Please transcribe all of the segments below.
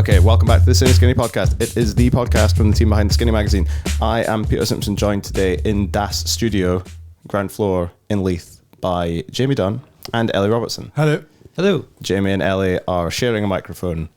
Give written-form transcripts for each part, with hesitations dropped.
Okay, welcome back to the CineSkinny podcast. It is the podcast from the team behind the Skinny magazine. I am Peter Simpson, joined today in Das Studio, ground floor in Leith, by Jamie Dunn and Ellie Robertson. Hello. Hello. Jamie and Ellie are sharing a microphone.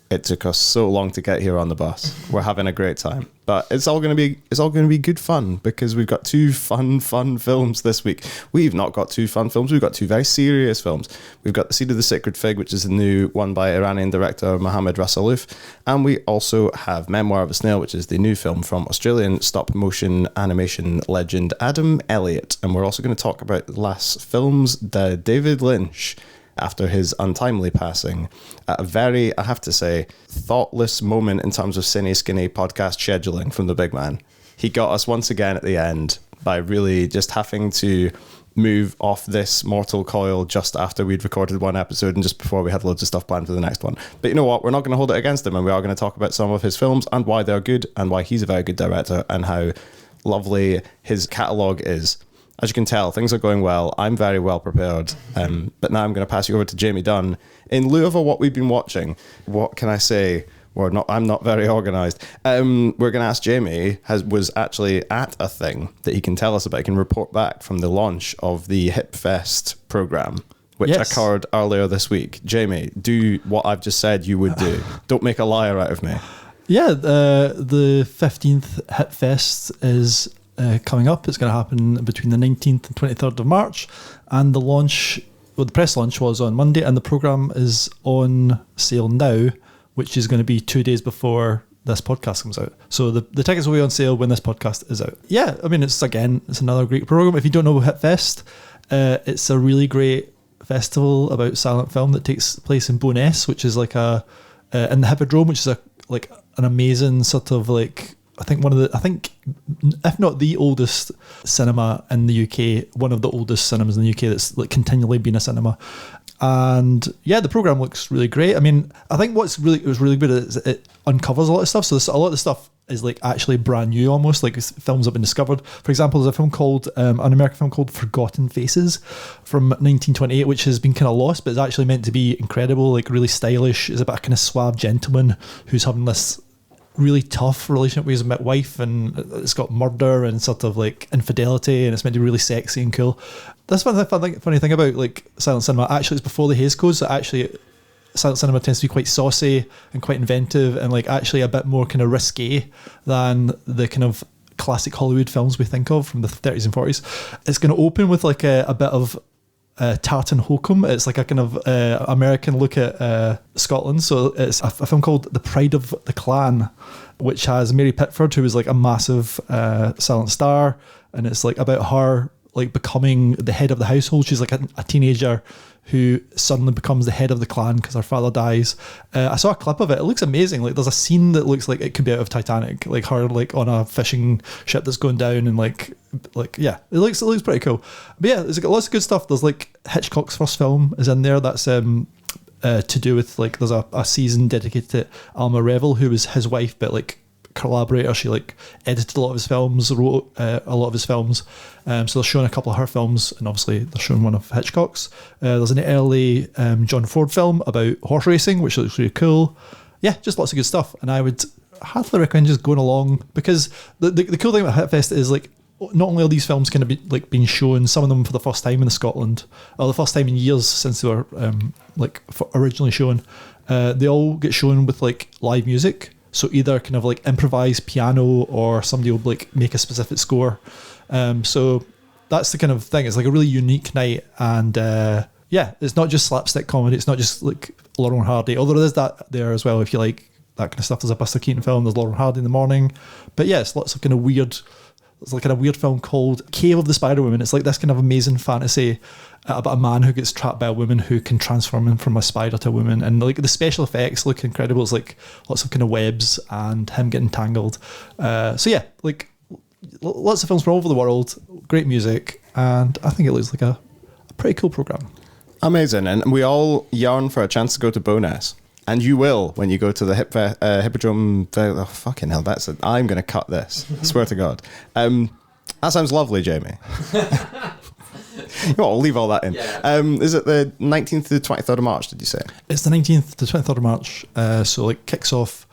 It took us so long to get here on the bus. We're having a great time, but it's all going to be good fun because we've got two fun films this week. We've not got two fun films. We've got two very serious films. We've got The Seed of the Sacred Fig, which is the new one by Iranian director Mohammad Rasoulof, and we also have Memoir of a Snail, which is the new film from Australian stop motion animation legend Adam Elliot. And we're also going to talk about the last films that David Lynch, after his untimely passing, at a very, I have to say, thoughtless moment in terms of CineSkinny podcast scheduling from the big man. He got us once again at the end by really just having to move off this mortal coil just after we'd recorded one episode and just before we had loads of stuff planned for the next one. But you know what? We're not going to hold it against him, and we are going to talk about some of his films and why they're good and why he's a very good director and how lovely his catalogue is. As you can tell, things are going well. I'm very well prepared. But now I'm going to pass you over to Jamie Dunn. In lieu of what we've been watching, what can I say? I'm not very organised. We're going to ask Jamie, was actually at a thing that he can tell us about. He can report back from the launch of the HippFest programme, which occurred earlier this week. Jamie, do what I've just said you would do. Don't make a liar out of me. Yeah, the 15th HippFest is coming up. It's going to happen between the 19th and 23rd of March, and the press launch was on Monday, and the programme is on sale now, which is going to be 2 days before this podcast comes out. So the tickets will be on sale when this podcast is out. Yeah, I mean, it's another great programme. If you don't know HippFest, it's a really great festival about silent film that takes place in Bo'ness, which is like in the Hippodrome, which is an amazing sort of I think if not the oldest cinema in the UK, one of the oldest cinemas in the UK that's continually been a cinema. And yeah, the programme looks really great. I mean, I think was really good is it uncovers a lot of stuff. So a lot of the stuff is actually brand new almost, films have been discovered. For example, there's a film called, an American film called Forgotten Faces from 1928, which has been kind of lost, but is actually meant to be incredible, really stylish. It's about a kind of suave gentleman who's having this really tough relationship with his wife, and it's got murder and sort of infidelity, and it's meant to be really sexy and cool. That's funny thing about silent cinema. Actually, it's before the Hays Code, so actually silent cinema tends to be quite saucy and quite inventive and actually a bit more kind of risque than the kind of classic Hollywood films we think of from the 30s and 40s. It's going to open with a bit of Tartan Hokum. It's a kind of American look at Scotland. So it's a film called The Pride of the Clan, which has Mary Pickford, who is a massive silent star, and it's about her becoming the head of the household. She's a teenager who suddenly becomes the head of the clan because her father dies. I saw a clip of it. It looks amazing. There's a scene that looks like it could be out of Titanic, her on a fishing ship that's going down, and yeah, it looks pretty cool. But yeah, there's lots of good stuff. There's Hitchcock's first film is in there. That's to do with there's a season dedicated to Alma Revel, who was his wife, but collaborator. She edited a lot of his films, wrote a lot of his films. So they're showing a couple of her films, and obviously they're showing one of Hitchcock's. There's an early John Ford film about horse racing, which looks really cool. Yeah, just lots of good stuff. And I would heartily recommend just going along, because the cool thing about HippFest is not only are these films going to be being shown, some of them for the first time in Scotland, or the first time in years since they were originally shown, they all get shown with live music. So either kind of improvised piano, or somebody will make a specific score. So that's the kind of thing. It's a really unique night, and yeah, it's not just slapstick comedy. It's not just Laurel and Hardy, although there is that there as well if you like that kind of stuff. There's a Buster Keaton film. There's Laurel and Hardy in the Morning, but yeah, it's lots of kind of weird. There's a weird film called Cave of the Spider Woman. It's this kind of amazing fantasy about a man who gets trapped by a woman who can transform him from a spider to a woman, and the special effects look incredible. It's lots of kind of webs and him getting tangled. So yeah, lots of films from all over the world, great music, and I think it looks like a pretty cool program. Amazing, and we all yearn for a chance to go to Bo'ness. And you will when you go to the Hippodrome. Oh, fucking hell, I'm going to cut this. I swear to God. That sounds lovely, Jamie. Well, I'll leave all that in. Yeah. Is it the 19th to the 23rd of March, did you say? It's the 19th to 23rd of March. So like kicks off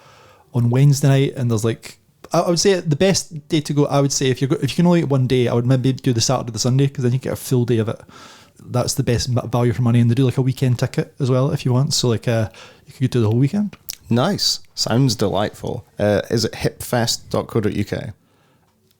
on Wednesday night, and there's like, I would say the best day to go, I would say if you can only get one day, I would maybe do the Saturday or the Sunday, because then you get a full day of it. That's the best value for money, and they do like a weekend ticket as well if you want. So like you could do the whole weekend. Nice. Sounds delightful. Is it hippfest.co.uk?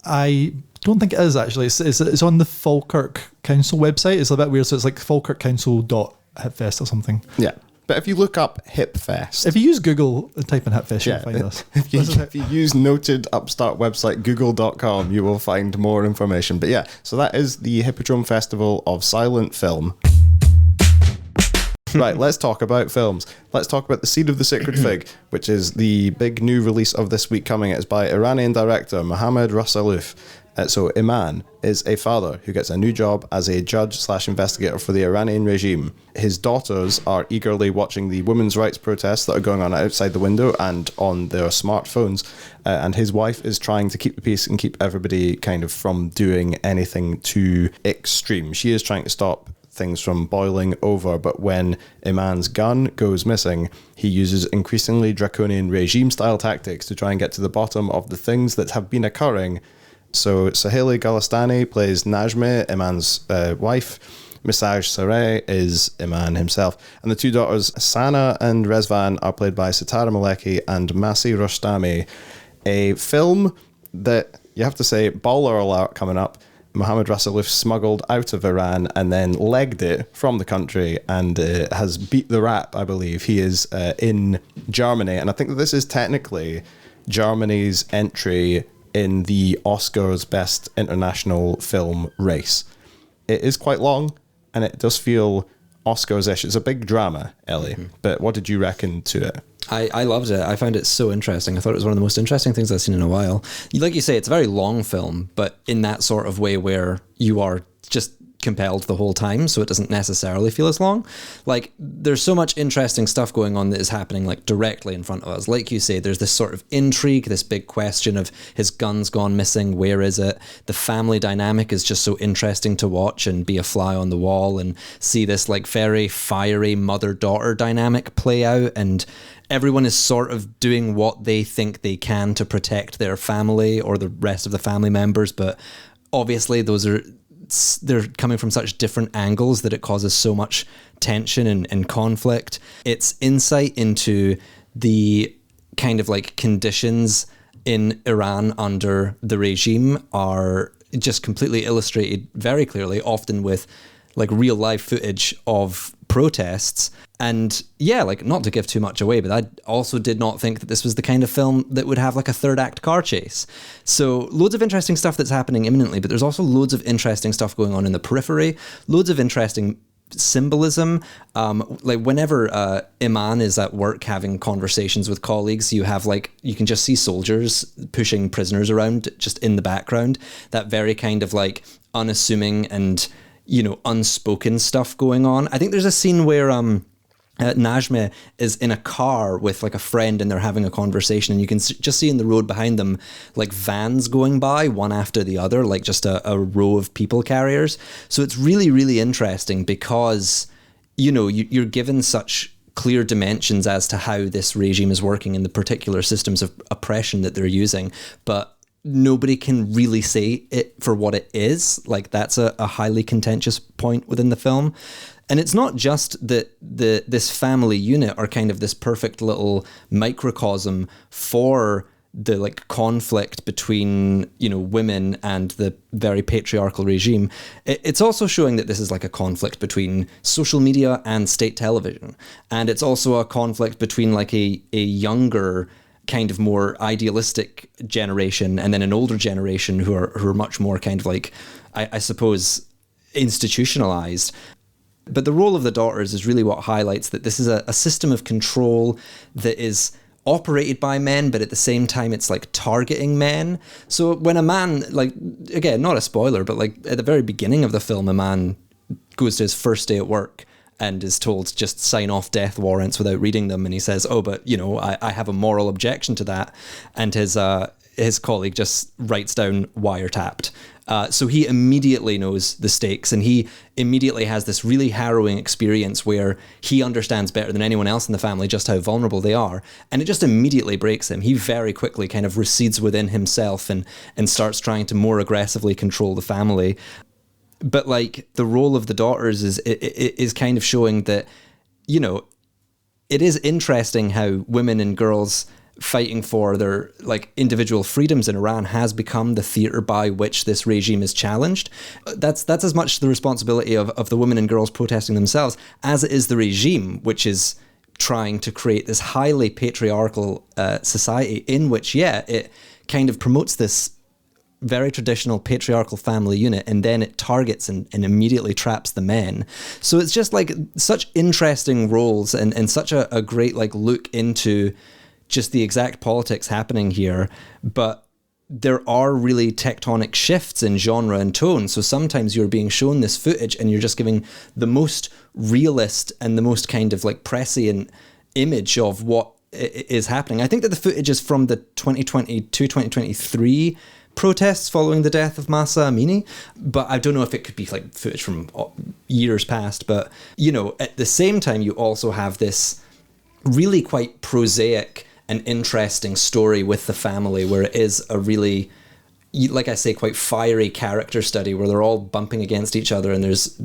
I don't think it is actually. It's on the Falkirk Council website. It's a bit weird, so it's like falkirkcouncil.hipfest or something. Yeah. But if you look up HippFest... If you use Google and type in HippFest, you'll find us. If you use noted upstart website google.com, you will find more information. But yeah, so that is the Hippodrome Festival of Silent Film. Right, let's talk about films. Let's talk about The Seed of the Sacred Fig, which is the big new release of this week coming. It's by Iranian director Mohammad Rasoulof. So Iman is a father who gets a new job as a judge/investigator for the Iranian regime. His daughters are eagerly watching the women's rights protests that are going on outside the window and on their smartphones. And his wife is trying to keep the peace and keep everybody kind of from doing anything too extreme. She is trying to stop things from boiling over, but when Iman's gun goes missing, he uses increasingly draconian regime-style tactics to try and get to the bottom of the things that have been occurring. So Saheli Golestani plays Najmeh, Iman's wife. Misaj Sareh is Iman himself. And the two daughters, Sana and Rezvan, are played by Sitara Maleki and Masi Rostami. A film that, you have to say, baller alert coming up. Mohammad Rasoulof smuggled out of Iran and then legged it from the country and has beat the rap, I believe. He is in Germany. And I think that this is technically Germany's entry in the Oscars Best International Film race. It is quite long, and it does feel Oscars-ish. It's a big drama, Ellie. Mm-hmm. But what did you reckon to it? I loved it. I found it so interesting. I thought it was one of the most interesting things I've seen in a while. Like you say, it's a very long film, but in that sort of way where you are just compelled the whole time, so it doesn't necessarily feel as long. Like, there's so much interesting stuff going on that is happening like directly in front of us. Like you say, there's this sort of intrigue, this big question of his gun's gone missing, where is it? The family dynamic is just so interesting to watch and be a fly on the wall and see this like very fiery mother-daughter dynamic play out, and everyone is sort of doing what they think they can to protect their family or the rest of the family members, but obviously they're coming from such different angles that it causes so much tension and conflict. Its insight into the kind of like conditions in Iran under the regime are just completely illustrated very clearly, often with like real life footage of protests. And yeah, like, not to give too much away, but I also did not think that this was the kind of film that would have like a third act car chase. So loads of interesting stuff that's happening imminently, but there's also loads of interesting stuff going on in the periphery, loads of interesting symbolism. Like whenever Iman is at work having conversations with colleagues, you can just see soldiers pushing prisoners around just in the background. That very kind of like unassuming and, you know, unspoken stuff going on. I think there's a scene where Najmeh is in a car with like a friend and they're having a conversation, and you can just see in the road behind them like vans going by one after the other, like just a row of people carriers. So it's really, really interesting because, you know, you're given such clear dimensions as to how this regime is working and the particular systems of oppression that they're using, but nobody can really say it for what it is. Like, that's a highly contentious point within the film. And it's not just that this family unit are kind of this perfect little microcosm for the like conflict between, you know, women and the very patriarchal regime. It's also showing that this is like a conflict between social media and state television. And it's also a conflict between like a younger, kind of more idealistic generation and then an older generation who are much more kind of like, I suppose, institutionalized. But the role of the daughters is really what highlights that this is a system of control that is operated by men, but at the same time it's like targeting men. So when a man, like, again, not a spoiler, but like at the very beginning of the film, a man goes to his first day at work and is told to just sign off death warrants without reading them, and he says, oh, but you know, I have a moral objection to that, and his colleague just writes down wiretapped. So he immediately knows the stakes, and he immediately has this really harrowing experience where he understands better than anyone else in the family just how vulnerable they are. And it just immediately breaks him. He very quickly kind of recedes within himself and starts trying to more aggressively control the family. But like the role of the daughters is kind of showing that, you know, it is interesting how women and girls fighting for their like individual freedoms in Iran has become the theater by which this regime is challenged. That's as much the responsibility of the women and girls protesting themselves as it is the regime, which is trying to create this highly patriarchal society in which, it kind of promotes this very traditional patriarchal family unit, and then it targets and immediately traps the men. So it's just like such interesting roles and such a great like look into just the exact politics happening here. But there are really tectonic shifts in genre and tone. So sometimes you're being shown this footage and you're just giving the most realist and the most kind of like prescient image of what is happening. I think that the footage is from the 2022-2023 protests following the death of Mahsa Amini, but I don't know if it could be like footage from years past. But, you know, at the same time, you also have this really quite prosaic and interesting story with the family, where it is a really, like I say, quite fiery character study where they're all bumping against each other, and there's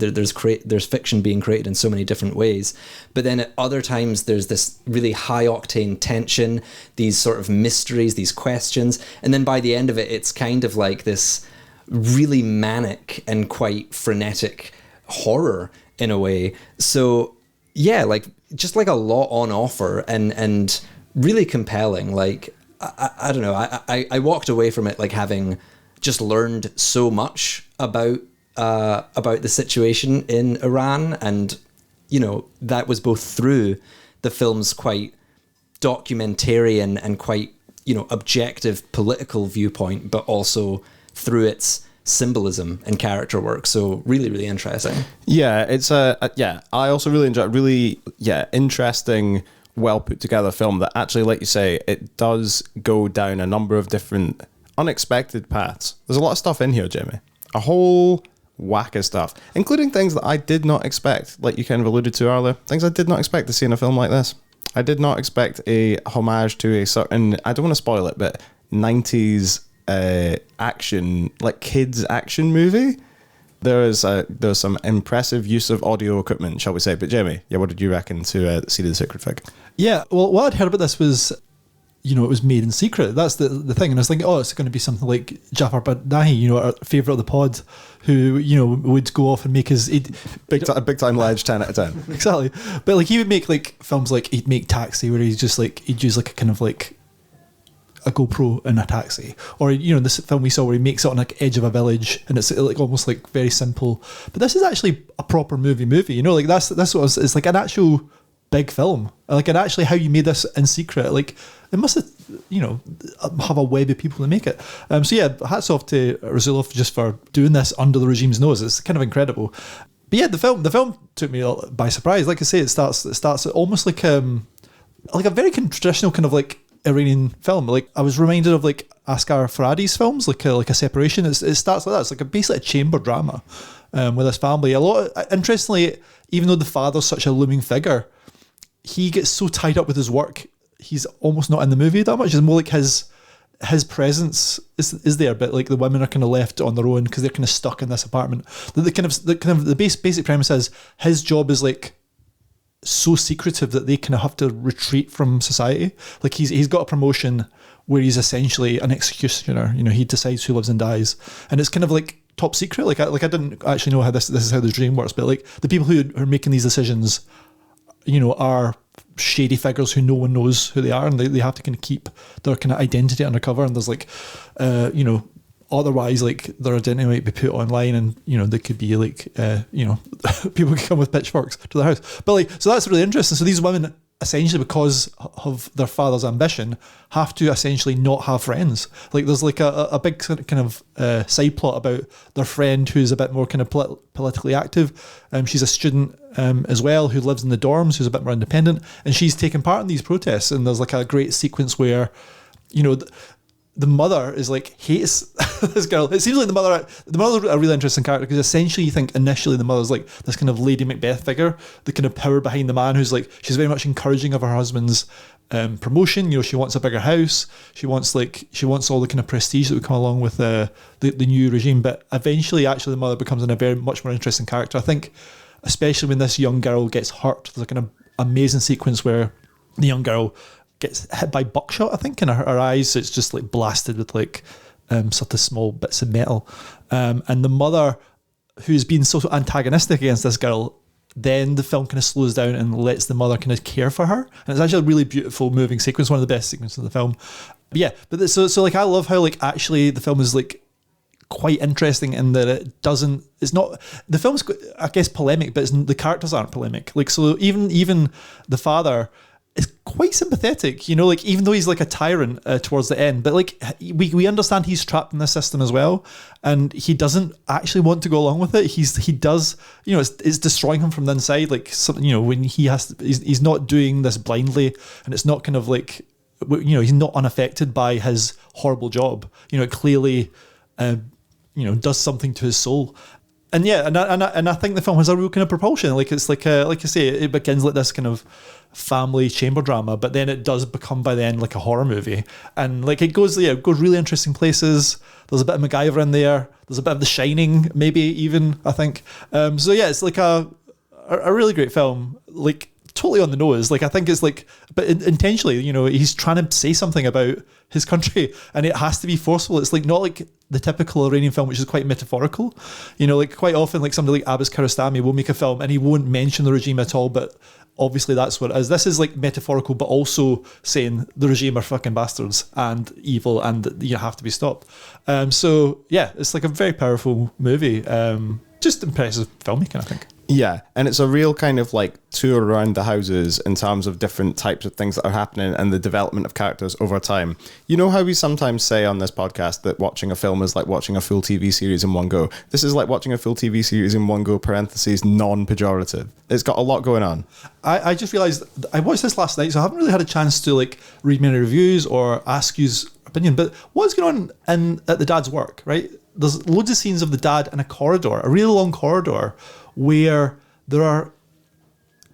fiction being created in so many different ways. But then at other times there's this really high octane tension, these sort of mysteries, these questions, and then by the end of it, it's kind of like this really manic and quite frenetic horror in a way. So yeah, like just like a lot on offer and really compelling. Like I don't know, I walked away from it like having just learned so much about the situation in Iran, and you know, that was both through the film's quite documentarian and quite, you know, objective political viewpoint, but also through its symbolism and character work. So really, really interesting. Yeah, it's I also really enjoy interesting, well put together film that actually, like you say, it does go down a number of different unexpected paths. There's a lot of stuff in here, Jamie. A whole whack of stuff, including things that I did not expect, like you kind of alluded to earlier. Things I did not expect to see in a film like this. I did not expect a homage to a certain, I don't want to spoil it, but 90s action, like kids action movie. There's some impressive use of audio equipment, shall we say. But Jamie, what did you reckon to Seed of the Sacred Fig? Yeah, well, what I'd heard about this was, you know, it was made in secret. That's the thing. And I was thinking, oh, it's going to be something like Jafar Badahi, you know, our favourite of the pod, who, you know, would go off and make his... Big time ledge, 10 out of 10. Exactly. But like he would make like films like, he'd make Taxi, where he's just like, he'd use like a kind of like a GoPro in a taxi, or, you know, this film we saw where he makes it on like edge of a village, and it's like almost like very simple. But this is actually a proper movie, you know, like that's what it's like, an actual big film, like, and actually how you made this in secret, like it must have, you know, have a web of people to make it. So yeah, hats off to Rasoulof just for doing this under the regime's nose. It's kind of incredible. But yeah, the film took me by surprise. Like I say, it starts almost like a very traditional kind of like Iranian film. Like I was reminded of like Asghar Farhadi's films, like a Separation. It starts like that. It's like basically a chamber drama with his family. Interestingly, even though the father's such a looming figure, he gets so tied up with his work, he's almost not in the movie that much. It's more like his presence is there, but like the women are kind of left on their own because they're kind of stuck in this apartment. The basic premise is his job is like so secretive that they kind of have to retreat from society. Like he's got a promotion where he's essentially an executioner. You know, he decides who lives and dies, and it's kind of like top secret. Like I didn't actually know how this is how the dream works, but like the people who are making these decisions, you know, are shady figures who no one knows who they are, and they have to kind of keep their kind of identity undercover. And there's like, you know, otherwise like their identity might be put online, and you know they could be like, you know, people could come with pitchforks to their house. But like, so that's really interesting. So these women, essentially because of their father's ambition, have to essentially not have friends. Like there's like a big kind of side plot about their friend who's a bit more kind of politically active. She's a student as well who lives in the dorms, who's a bit more independent, and she's taking part in these protests. And there's like a great sequence where, you know, the mother is like hates this girl. It seems like the mother's a really interesting character, because essentially you think initially the mother's like this kind of Lady Macbeth figure, the kind of power behind the man, who's like, she's very much encouraging of her husband's promotion. You know, she wants a bigger house. She wants all the kind of prestige that would come along with the new regime. But eventually, actually, the mother becomes a very much more interesting character. I think, especially when this young girl gets hurt, there's a kind of amazing sequence where the young girl gets hit by buckshot, I think, in her eyes. It's just like blasted with like sort of small bits of metal. And the mother, who's been so antagonistic against this girl, then the film kind of slows down and lets the mother kind of care for her. And it's actually a really beautiful, moving sequence, one of the best sequences of the film. But yeah, but so like I love how like actually the film is like quite interesting in that it's not, the film's, I guess, polemic, but the characters aren't polemic. Like, so even the father is quite sympathetic, you know, like even though he's like a tyrant towards the end, but like we understand he's trapped in the system as well, and he doesn't actually want to go along with it. He does, you know, it's destroying him from the inside. Like something, you know, when he's not doing this blindly, and it's not kind of like, you know, he's not unaffected by his horrible job. You know, it clearly, you know, does something to his soul. And yeah, and I think the film has a real kind of propulsion. Like it's like I say, it begins like this kind of family chamber drama, but then it does become by the end like a horror movie. And like it goes really interesting places. There's a bit of MacGyver in there. There's a bit of The Shining, maybe even, I think. So yeah, it's like a really great film. Like totally on the nose. Like I think it's like, but intentionally, you know, he's trying to say something about his country, and it has to be forceful. It's like not like the typical Iranian film, which is quite metaphorical. You know, like quite often, like somebody like Abbas Kiarostami will make a film and he won't mention the regime at all, but obviously that's what it is. This is like metaphorical, but also saying the regime are fucking bastards and evil, and you have to be stopped. So yeah, it's like a very powerful movie. Just impressive filmmaking, I think. Yeah, and it's a real kind of like tour around the houses in terms of different types of things that are happening and the development of characters over time. You know how we sometimes say on this podcast that watching a film is like watching a full TV series in one go? This is like watching a full TV series in one go, parentheses, non-pejorative. It's got a lot going on. I just realised, I watched this last night, so I haven't really had a chance to like read many reviews or ask you's opinion, but what's going on at the dad's work, right? There's loads of scenes of the dad in a corridor, a really long corridor, where there are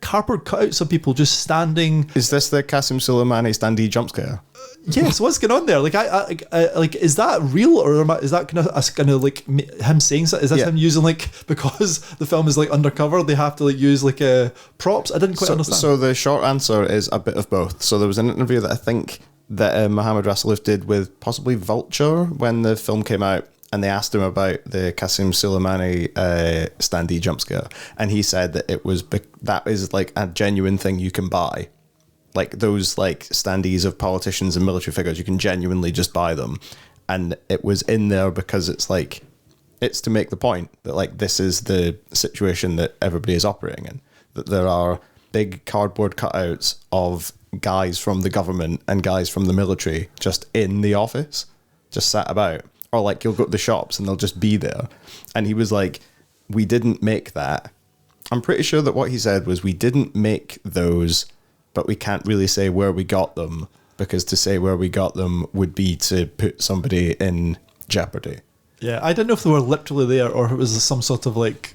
cardboard cutouts of people just standing. Is this the Qasim Soleimani standee jump scare? Yes, what's going on there? Like, I like, is that real, or is that kind of like him saying so? Is that him using like, because the film is like undercover, they have to like use like props? I didn't quite understand. So the short answer is a bit of both. So there was an interview that I think that Mohammad Rasoulof did with possibly Vulture when the film came out, and they asked him about the Qasim Soleimani standee jump scare, and he said that that is like a genuine thing you can buy. Like those like standees of politicians and military figures, you can genuinely just buy them, and it was in there because it's to make the point that like this is the situation that everybody is operating in, that there are big cardboard cutouts of guys from the government and guys from the military just in the office, just sat about. Or like you'll go to the shops and they'll just be there. And he was like, we didn't make that. I'm pretty sure that what he said was, we didn't make those, but we can't really say where we got them, because to say where we got them would be to put somebody in jeopardy. Yeah, I didn't know if they were literally there or if it was some sort of like...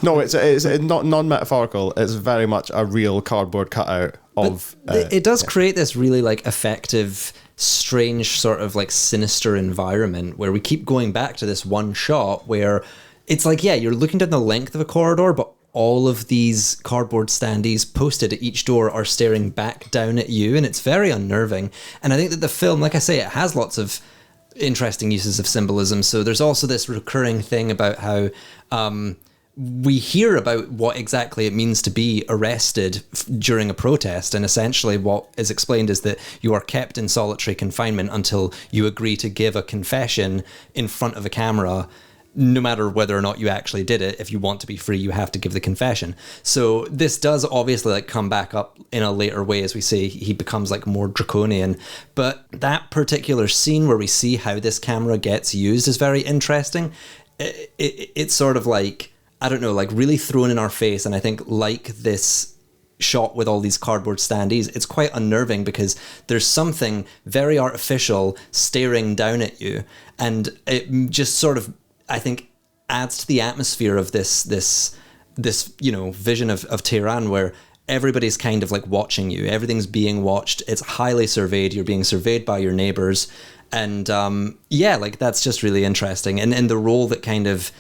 No, it's not non-metaphorical. It's very much a real cardboard cutout of... it does create this really like effective, strange sort of like sinister environment where we keep going back to this one shot where it's like, yeah, you're looking down the length of a corridor, but all of these cardboard standees posted at each door are staring back down at you, and it's very unnerving. And I think that the film, like I say, it has lots of interesting uses of symbolism. So there's also this recurring thing about how we hear about what exactly it means to be arrested during a protest, and essentially what is explained is that you are kept in solitary confinement until you agree to give a confession in front of a camera. No matter whether or not you actually did it, if you want to be free, you have to give the confession. So this does obviously like come back up in a later way, as we say, he becomes like more draconian. But that particular scene where we see how this camera gets used is very interesting. It's sort of like, I don't know, like really thrown in our face. And I think like this shot with all these cardboard standees, it's quite unnerving because there's something very artificial staring down at you, and it just sort of, I think, adds to the atmosphere of this vision of Tehran where everybody's kind of like watching you. Everything's being watched. It's highly surveyed. You're being surveyed by your neighbors. And like that's just really interesting. And the role that kind of,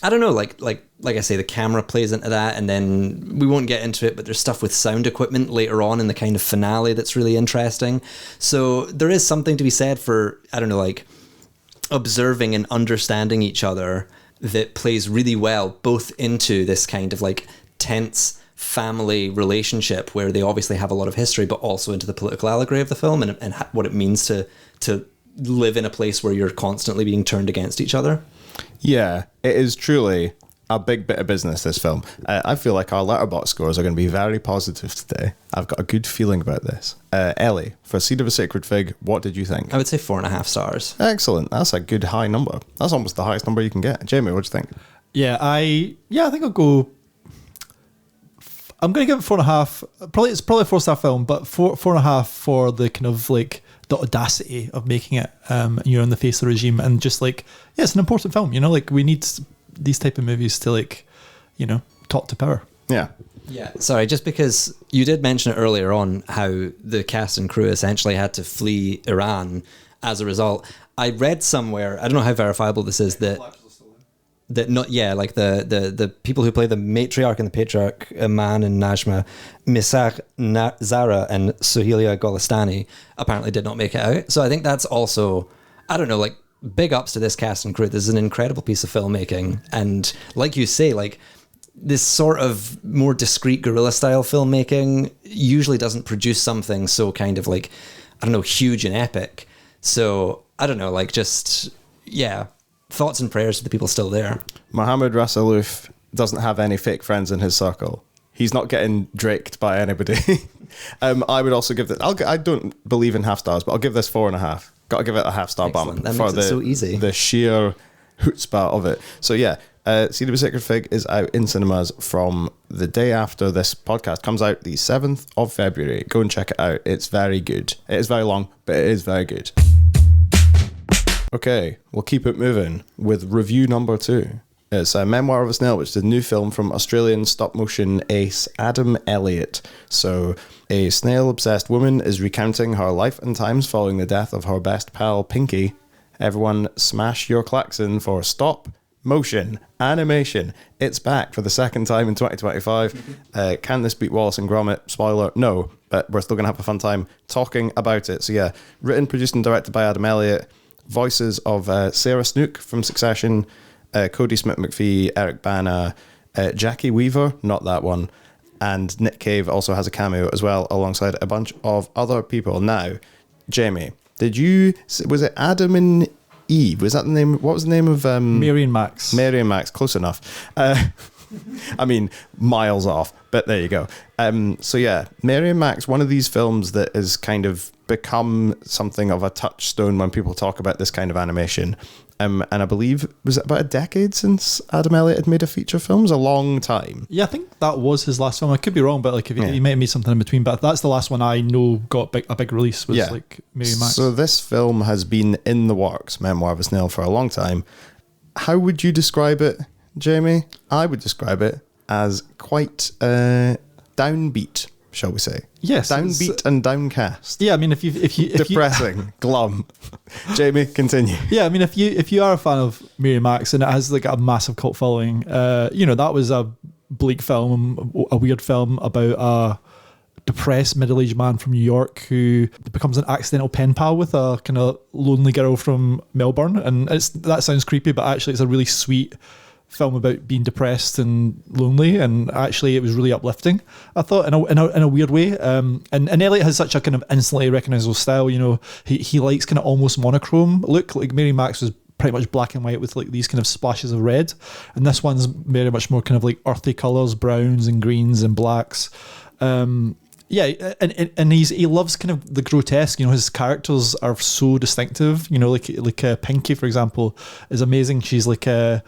I don't know, like I say, the camera plays into that, and then we won't get into it, but there's stuff with sound equipment later on in the kind of finale that's really interesting. So there is something to be said for, I don't know, like observing and understanding each other that plays really well both into this kind of like tense family relationship where they obviously have a lot of history, but also into the political allegory of the film and what it means to live in a place where you're constantly being turned against each other. Yeah, it is truly a big bit of business, this film. I feel like our letterbox scores are going to be very positive today. I've got a good feeling about this. Ellie, for Seed of a Sacred Fig, what did you think? I would say 4.5 stars. Excellent. That's a good high number. That's almost the highest number you can get. Jamie, what do you think? Yeah, I think I'll go. I'm going to give it 4.5. It's probably a 4-star film, but 4.5 for the kind of like the audacity of making it. You're in the face of the regime, and just like, yeah, it's an important film. Like we need these type of movies to like, talk to power. Yeah. Yeah. Sorry, just because you did mention it earlier on how the cast and crew essentially had to flee Iran as a result. I read somewhere, I don't know how verifiable this is, that like the people who play the matriarch and the patriarch, Aman and Najma, Misar Zara and Suhelia Golestani, apparently did not make it out. So I think that's also, I don't know, like big ups to this cast and crew. This is an incredible piece of filmmaking. And like you say, like this sort of more discreet guerrilla style filmmaking usually doesn't produce something so kind of like, I don't know, huge and epic. So I don't know, like just, yeah. Thoughts and prayers to the people still there. Mohammad Rasoulof doesn't have any fake friends in his circle. He's not getting draked by anybody. I would also give this. I don't believe in half stars, but I'll give this 4.5. Got to give it a half-star bump. That makes it so easy. The sheer chutzpah of it. So yeah, Seed of a Sacred Fig is out in cinemas from the day after this podcast comes out, the 7th of February. Go and check it out. It's very good. It is very long, but it is very good. Okay, we'll keep it moving with review number 2. It's a Memoir of a Snail, which is a new film from Australian stop-motion ace Adam Elliot. So, a snail-obsessed woman is recounting her life and times following the death of her best pal, Pinky. Everyone smash your klaxon for stop motion animation. It's back for the second time in 2025. Can this beat Wallace and Gromit? Spoiler, no, but we're still going to have a fun time talking about it. So yeah, written, produced and directed by Adam Elliot. Voices of Sarah Snook from Succession, Cody Smith-McPhee, Eric Bana, Jackie Weaver, not that one, and Nick Cave also has a cameo as well, alongside a bunch of other people. Now, Jamie, was it Adam and Eve? Was that the name? What was the name of... Mary and Max. Mary and Max, close enough. I mean, miles off, but there you go. So yeah, Mary and Max, one of these films that has kind of become something of a touchstone when people talk about this kind of animation. And I believe, was it about a decade since Adam Elliot had made a feature film? It was a long time. Yeah, I think that was his last film. I could be wrong, but like if he might have made something in between. But that's the last one I know got a big release was like Mary and Max. So this film has been in the works, Memoir of a Snail, for a long time. How would you describe it, Jamie? I would describe it as quite downbeat, shall we say? Yes, downbeat and downcast. Yeah, I mean, if you depressing, glum. Jamie, continue. Yeah, I mean, if you are a fan of Mary and Max and it has like a massive cult following, that was a bleak film, a weird film about a depressed middle-aged man from New York who becomes an accidental pen pal with a kind of lonely girl from Melbourne, and that sounds creepy, but actually it's a really sweet film about being depressed and lonely, and actually it was really uplifting, I thought, in a weird way. And Elliot has such a kind of instantly recognizable style. He likes kind of almost monochrome look. Like Mary Max was pretty much black and white with like these kind of splashes of red, and this one's very much more kind of like earthy colors, browns and greens and blacks. Yeah, and he loves kind of the grotesque. His characters are so distinctive. Like Pinky, for example, is amazing. She's like I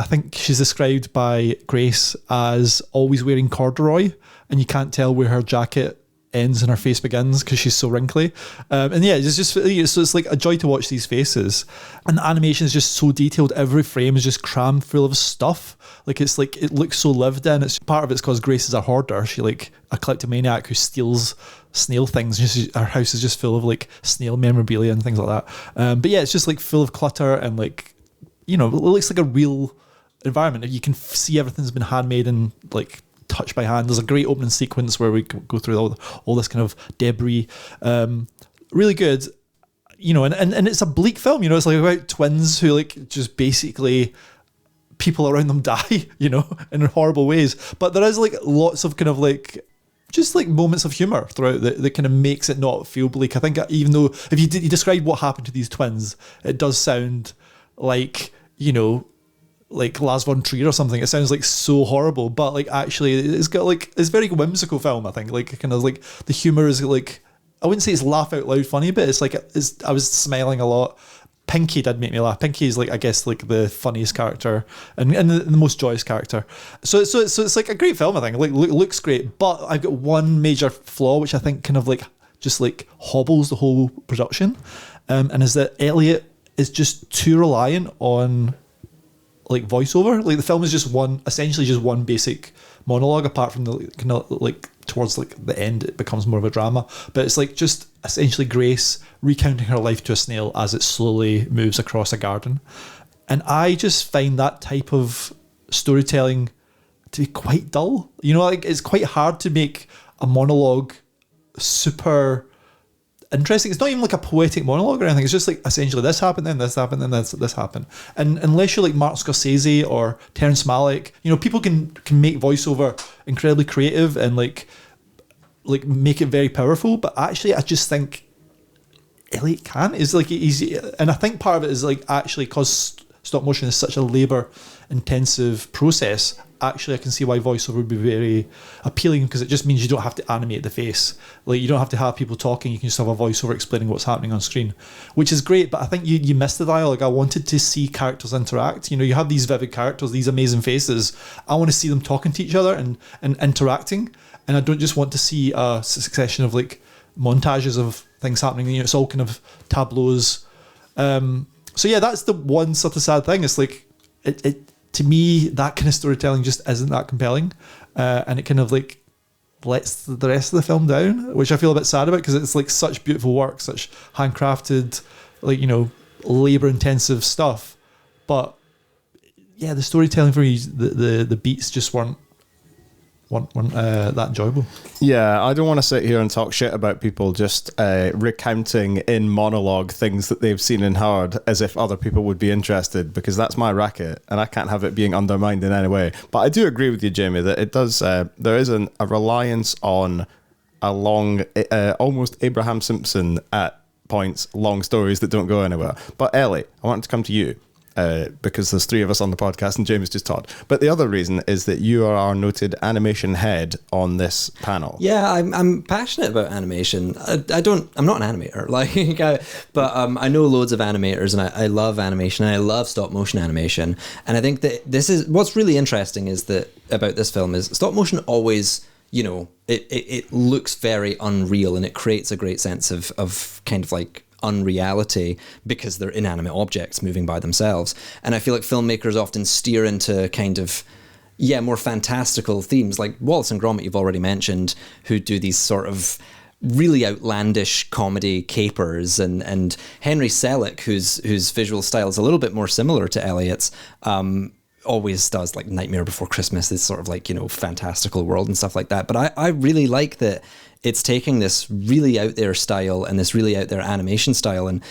think she's described by Grace as always wearing corduroy, and you can't tell where her jacket ends and her face begins because she's so wrinkly. And yeah, it's just, so it's like a joy to watch these faces. And the animation is just so detailed. Every frame is just crammed full of stuff. Like, it's like, it looks so lived in. It's part of it's because Grace is a hoarder. She like a kleptomaniac who steals snail things. Her house is just full of like snail memorabilia and things like that. But yeah, it's just like full of clutter and like, you know, it looks like a real environment. You can see everything's been handmade and like touched by hand. There's a great opening sequence where we go through all this kind of debris. Really good, you know, and it's a bleak film, you know, it's like about twins who like just basically people around them die, you know, in horrible ways. But there is like lots of kind of like just like moments of humour throughout that kind of makes it not feel bleak. I think even though if you describe what happened to these twins, it does sound like, you know, like Lars von Trier or something. It sounds like so horrible, but like actually it's got like, it's very whimsical film, I think. Like kind of like the humour is like, I wouldn't say it's laugh out loud funny, but it's like, I was smiling a lot. Pinky did make me laugh. Pinky is like, I guess, like the funniest character and the most joyous character. So it's like a great film, I think. Like looks great, but I've got one major flaw which I think kind of like just like hobbles the whole production, and is that Elliot is just too reliant on like voiceover. Like the film is just essentially just one basic monologue, apart from the kind of like towards like the end it becomes more of a drama, but it's like just essentially Grace recounting her life to a snail as it slowly moves across a garden. And I just find that type of storytelling to be quite dull, you know. Like it's quite hard to make a monologue super interesting. It's not even like a poetic monologue or anything. It's just like essentially this happened, then this happened, then this happened. And unless you're like Martin Scorsese or Terrence Malick, you know, people can make voiceover incredibly creative and like make it very powerful. But actually, I just think Elliot can't. Is like easy, and I think part of it is like actually because stop motion is such a labor-intensive process. Actually, I can see why voiceover would be very appealing, because it just means you don't have to animate the face. Like you don't have to have people talking. You can just have a voiceover explaining what's happening on screen, which is great. But I think you missed the dialogue. I wanted to see characters interact. You know, you have these vivid characters, these amazing faces. I want to see them talking to each other and interacting. And I don't just want to see a succession of like montages of things happening. You know, it's all kind of tableaus. So yeah, that's the one sort of sad thing. It's like it to me, that kind of storytelling just isn't that compelling, and it kind of like lets the rest of the film down, which I feel a bit sad about, because it's like such beautiful work, such handcrafted, like, you know, labor-intensive stuff. But yeah, the storytelling for me, the beats just weren't that enjoyable. Yeah, I don't want to sit here and talk shit about people just recounting in monologue things that they've seen and heard as if other people would be interested, because that's my racket and I can't have it being undermined in any way. But I do agree with you, Jamie, that it does, there is a reliance on a long, almost Abraham Simpson at points, long stories that don't go anywhere. But Ellie, I want to come to you. Because there's three of us on the podcast and James just talked. But the other reason is that you are our noted animation head on this panel. Yeah, I'm passionate about animation. I'm not an animator, but I know loads of animators, and I love animation, and I love stop motion animation. And I think that this is what's really interesting is that about this film is stop motion always, you know, it looks very unreal, and it creates a great sense of kind of like unreality because they're inanimate objects moving by themselves. And I feel like filmmakers often steer into kind of more fantastical themes, like Wallace and Gromit you've already mentioned, who do these sort of really outlandish comedy capers, and Henry Selick, whose visual style is a little bit more similar to Elliot's, always does like Nightmare Before Christmas, this sort of like, you know, fantastical world and stuff like that. But I really like that it's taking this really out there style and this really out there animation style and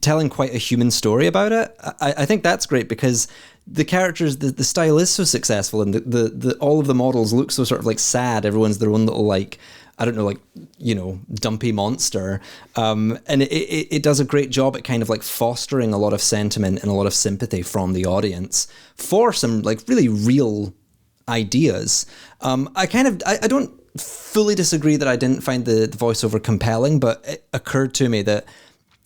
telling quite a human story about it. I think that's great because the characters, the style is so successful, and the all of the models look so sort of like sad. Everyone's their own little like, I don't know, like, you know, dumpy monster. And it does a great job at kind of like fostering a lot of sentiment and a lot of sympathy from the audience for some like really real ideas. I don't fully disagree that I didn't find the voiceover compelling, but it occurred to me that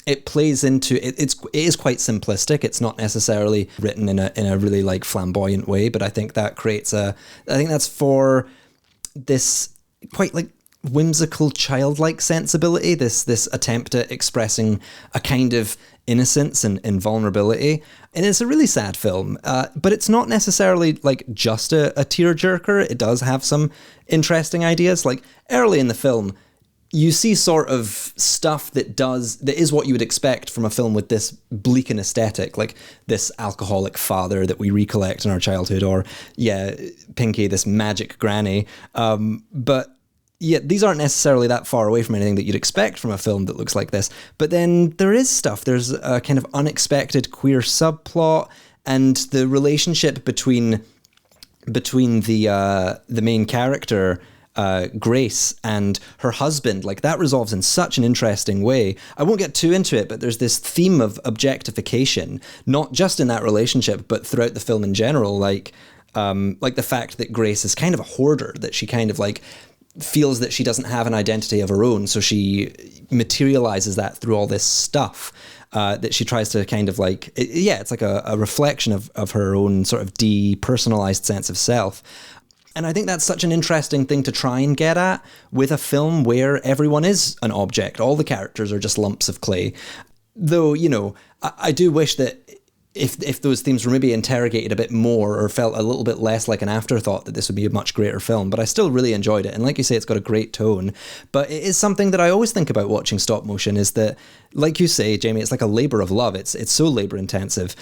it plays into it is quite simplistic. It's not necessarily written in a really like flamboyant way, but I think that creates I think that's for this quite like whimsical, childlike sensibility, this attempt at expressing a kind of innocence and vulnerability. And it's a really sad film, but it's not necessarily like just a tearjerker. It does have some interesting ideas. Like early in the film, you see sort of stuff that is what you would expect from a film with this bleak and aesthetic, like this alcoholic father that we recollect in our childhood, or Pinky, this magic granny. But yeah, these aren't necessarily that far away from anything that you'd expect from a film that looks like this. But then there is stuff. There's a kind of unexpected queer subplot, and the relationship between the main character, Grace, and her husband, like that resolves in such an interesting way. I won't get too into it, but there's this theme of objectification, not just in that relationship, but throughout the film in general. Like the fact that Grace is kind of a hoarder, that she kind of like feels that she doesn't have an identity of her own, so she materializes that through all this stuff that she tries to kind of like, it's like a reflection of her own sort of depersonalized sense of self. And I think that's such an interesting thing to try and get at with a film where everyone is an object. All the characters are just lumps of clay. Though, you know, I do wish that if those themes were maybe interrogated a bit more or felt a little bit less like an afterthought, that this would be a much greater film. But I still really enjoyed it. And like you say, it's got a great tone. But it is something that I always think about watching stop motion, is that, like you say, Jamie, it's like a labor of love. It's so labor intensive.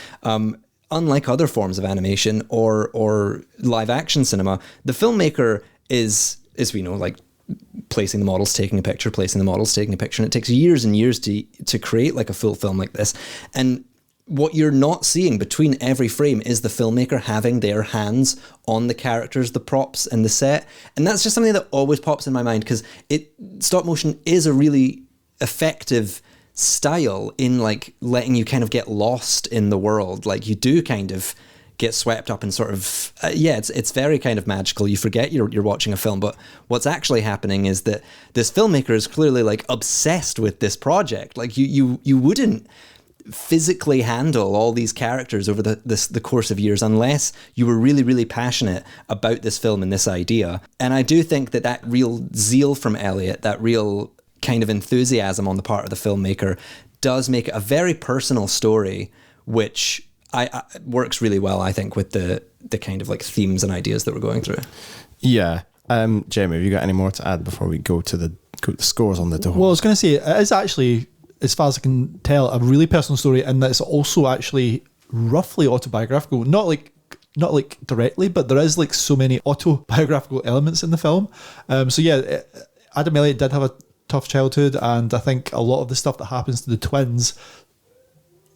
Unlike other forms of animation or live action cinema, the filmmaker is, as we know, like placing the models, taking a picture, placing the models, taking a picture. And it takes years and years to create like a full film like this. And what you're not seeing between every frame is the filmmaker having their hands on the characters, the props, and the set. And that's just something that always pops in my mind, because stop motion is a really effective style in like letting you kind of get lost in the world. Like you do kind of get swept up in sort of, it's very kind of magical. You forget you're watching a film, but what's actually happening is that this filmmaker is clearly like obsessed with this project. Like you wouldn't physically handle all these characters over the course of years unless you were really, really passionate about this film and this idea. And I do think that real zeal from Elliot, that real kind of enthusiasm on the part of the filmmaker, does make it a very personal story, which I works really well, I think, with the kind of like themes and ideas that we're going through. Yeah. Jamie, have you got any more to add before we go to the scores on the door? Well, I was going to say, it is actually, as far as I can tell, a really personal story, and that it's also actually roughly autobiographical. Not like directly, but there is like so many autobiographical elements in the film. Adam Elliot did have a tough childhood, and I think a lot of the stuff that happens to the twins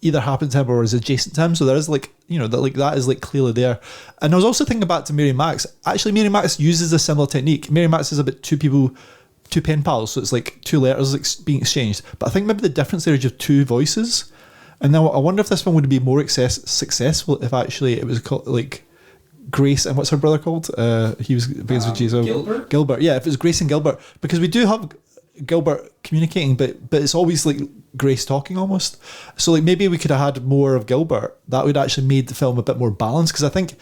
either happened to him or is adjacent to him. So there is like, you know, that is like clearly there. And I was also thinking back to Mary Max. Actually, Mary Max uses a similar technique. Mary Max is about two pen pals, so it's like two letters being exchanged. But I think maybe the difference there is you have two voices. And now I wonder if this one would be more successful if actually it was called like Grace and what's her brother called? He was begins with Jesus. Gilbert. Yeah, if it was Grace and Gilbert, because we do have Gilbert communicating, but it's always like Grace talking almost. So like maybe we could have had more of Gilbert. That would actually made the film a bit more balanced, because I think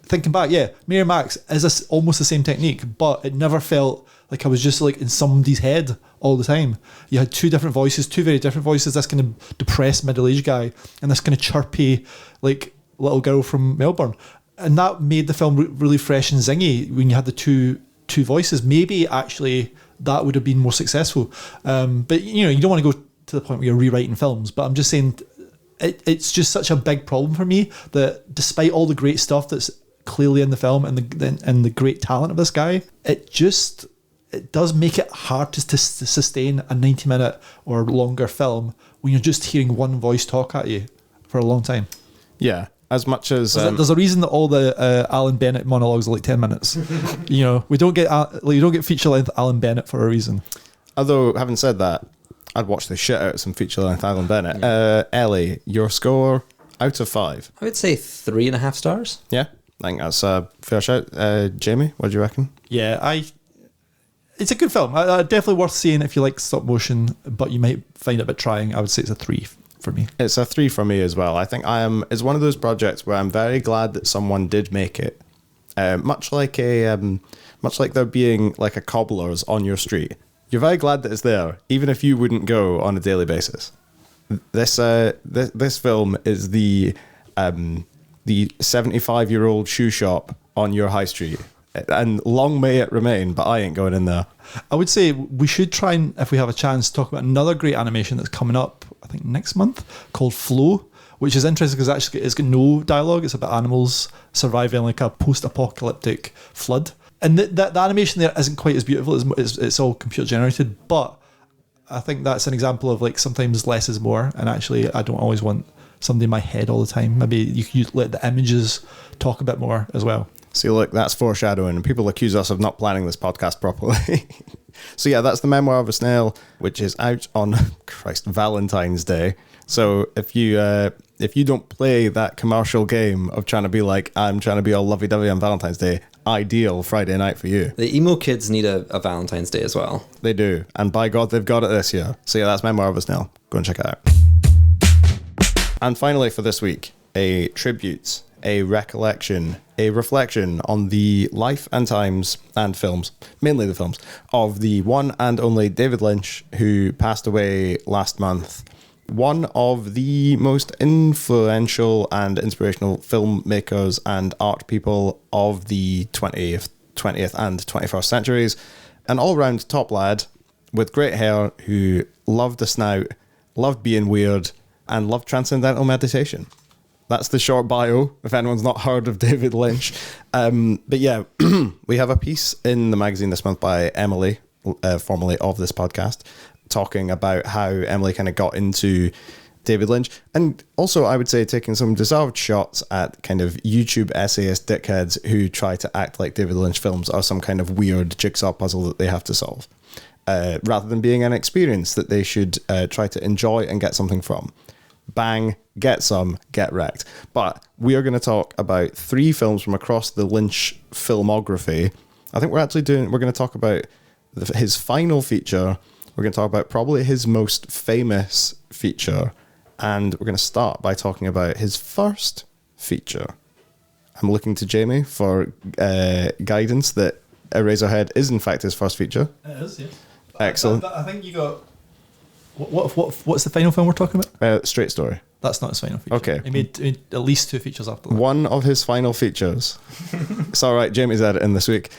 thinking back, Mary Max is almost the same technique, but it never felt like I was just like in somebody's head all the time. You had two very different voices, this kind of depressed middle-aged guy and this kind of chirpy like little girl from Melbourne, and that made the film really fresh and zingy when you had the two voices. Maybe actually that would have been more successful, but you know, you don't want to go to the point where you're rewriting films, but I'm just saying it's just such a big problem for me that despite all the great stuff that's clearly in the film and the great talent of this guy, it does make it hard to sustain a 90-minute or longer film when you're just hearing one voice talk at you for a long time. Yeah, as much as there's a reason that all the Alan Bennett monologues are like 10 minutes. You know, you don't get feature length Alan Bennett for a reason. Although, having said that, I'd watch the shit out of some feature length Alan Bennett. Ellie, your score out of 5? I would say 3.5 stars. Yeah, I think that's a fair shout. Jamie, what do you reckon? Yeah, it's a good film. Definitely worth seeing if you like stop motion, but you might find it a bit trying. I would say it's a 3 for me. It's a 3 for me as well. I think it's one of those projects where I'm very glad that someone did make it. Much like much like there being like a cobbler's on your street. You're very glad that it's there, even if you wouldn't go on a daily basis. This film is the 75-year-old shoe shop on your high street. And long may it remain, but I ain't going in there. I would say we should try and, if we have a chance, talk about another great animation that's coming up, I think next month, called Flow, which is interesting because actually it's got no dialogue. It's about animals surviving like a post-apocalyptic flood. And the animation there isn't quite as beautiful. It's all computer generated, but I think that's an example of like sometimes less is more. And actually, I don't always want something in my head all the time. Maybe you could let the images talk a bit more as well. See, look, that's foreshadowing. People accuse us of not planning this podcast properly. So yeah, that's the Memoir of a Snail, which is out on Valentine's Day. So if you don't play that commercial game of trying to be like, I'm trying to be all lovey-dovey on Valentine's Day, ideal Friday night for you. The emo kids need a Valentine's Day as well. They do. And by God, they've got it this year. So yeah, that's Memoir of a Snail. Go and check it out. And finally for this week, a tribute, a recollection, a reflection on the life and times and films, mainly the films, of the one and only David Lynch, who passed away last month. One of the most influential and inspirational filmmakers and art people of the 20th and 21st centuries. An all-round top lad with great hair who loved a snout, loved being weird, and loved transcendental meditation. That's the short bio, if anyone's not heard of David Lynch. But yeah, we have a piece in the magazine this month by Emily, formerly of this podcast, talking about how Emily kind of got into David Lynch. And also, I would say, taking some deserved shots at kind of YouTube essayist dickheads who try to act like David Lynch films are some kind of weird jigsaw puzzle that they have to solve, rather than being an experience that they should try to enjoy and get something from. Bang, get some, get wrecked. But we are going to talk about 3 films from across the Lynch filmography. I think we're going to talk about his final feature. We're going to talk about probably his most famous feature. And we're going to start by talking about his first feature. I'm looking to Jamie for guidance that Eraserhead is in fact his first feature. It is, yes. Excellent. I think you got... What's the final film we're talking about? Straight Story. That's not his final feature. Okay. He made at least 2 features after that. One of his final features. It's all right, Jamie's had it in this week.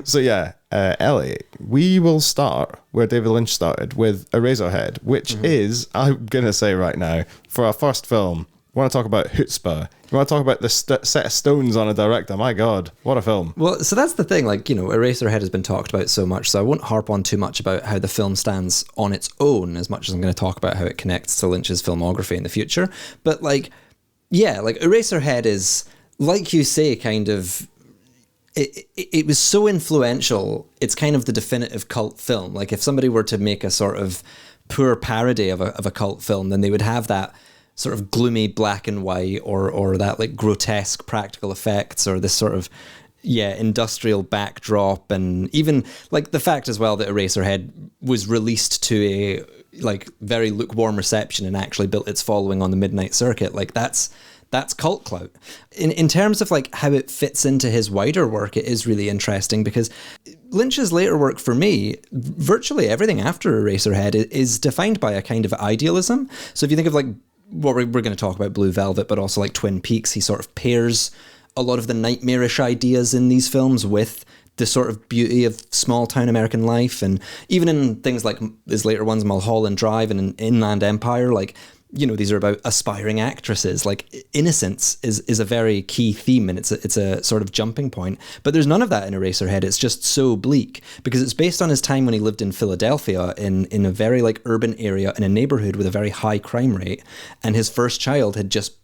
So yeah, Elliot, we will start where David Lynch started with Eraserhead, which is, I'm going to say right now, for our first film, we want to talk about chutzpah. You want to talk about the set of stones on a director. My God, what a film. Well, so that's the thing, like, you know, Eraserhead has been talked about so much, so I won't harp on too much about how the film stands on its own as much as I'm going to talk about how it connects to Lynch's filmography in the future. But like, yeah, like Eraserhead is, like you say, kind of, it was so influential, it's kind of the definitive cult film. Like if somebody were to make a sort of poor parody of a cult film, then they would have that sort of gloomy black and white or that like grotesque practical effects or this sort of industrial backdrop, and even like the fact as well that Eraserhead was released to a like very lukewarm reception and actually built its following on the midnight circuit. Like that's cult clout. In terms of like how it fits into his wider work, it is really interesting because Lynch's later work, for me, virtually everything after Eraserhead is defined by a kind of idealism. So if you think of like what we're going to talk about, Blue Velvet, but also like Twin Peaks, he sort of pairs a lot of the nightmarish ideas in these films with the sort of beauty of small town American life. And even in things like his later ones, Mulholland Drive and Inland Empire, like, you know, these are about aspiring actresses. Like innocence is a very key theme, and it's a sort of jumping point. But there's none of that in Eraserhead. It's just so bleak because it's based on his time when he lived in Philadelphia in a very like urban area in a neighborhood with a very high crime rate, and his first child had just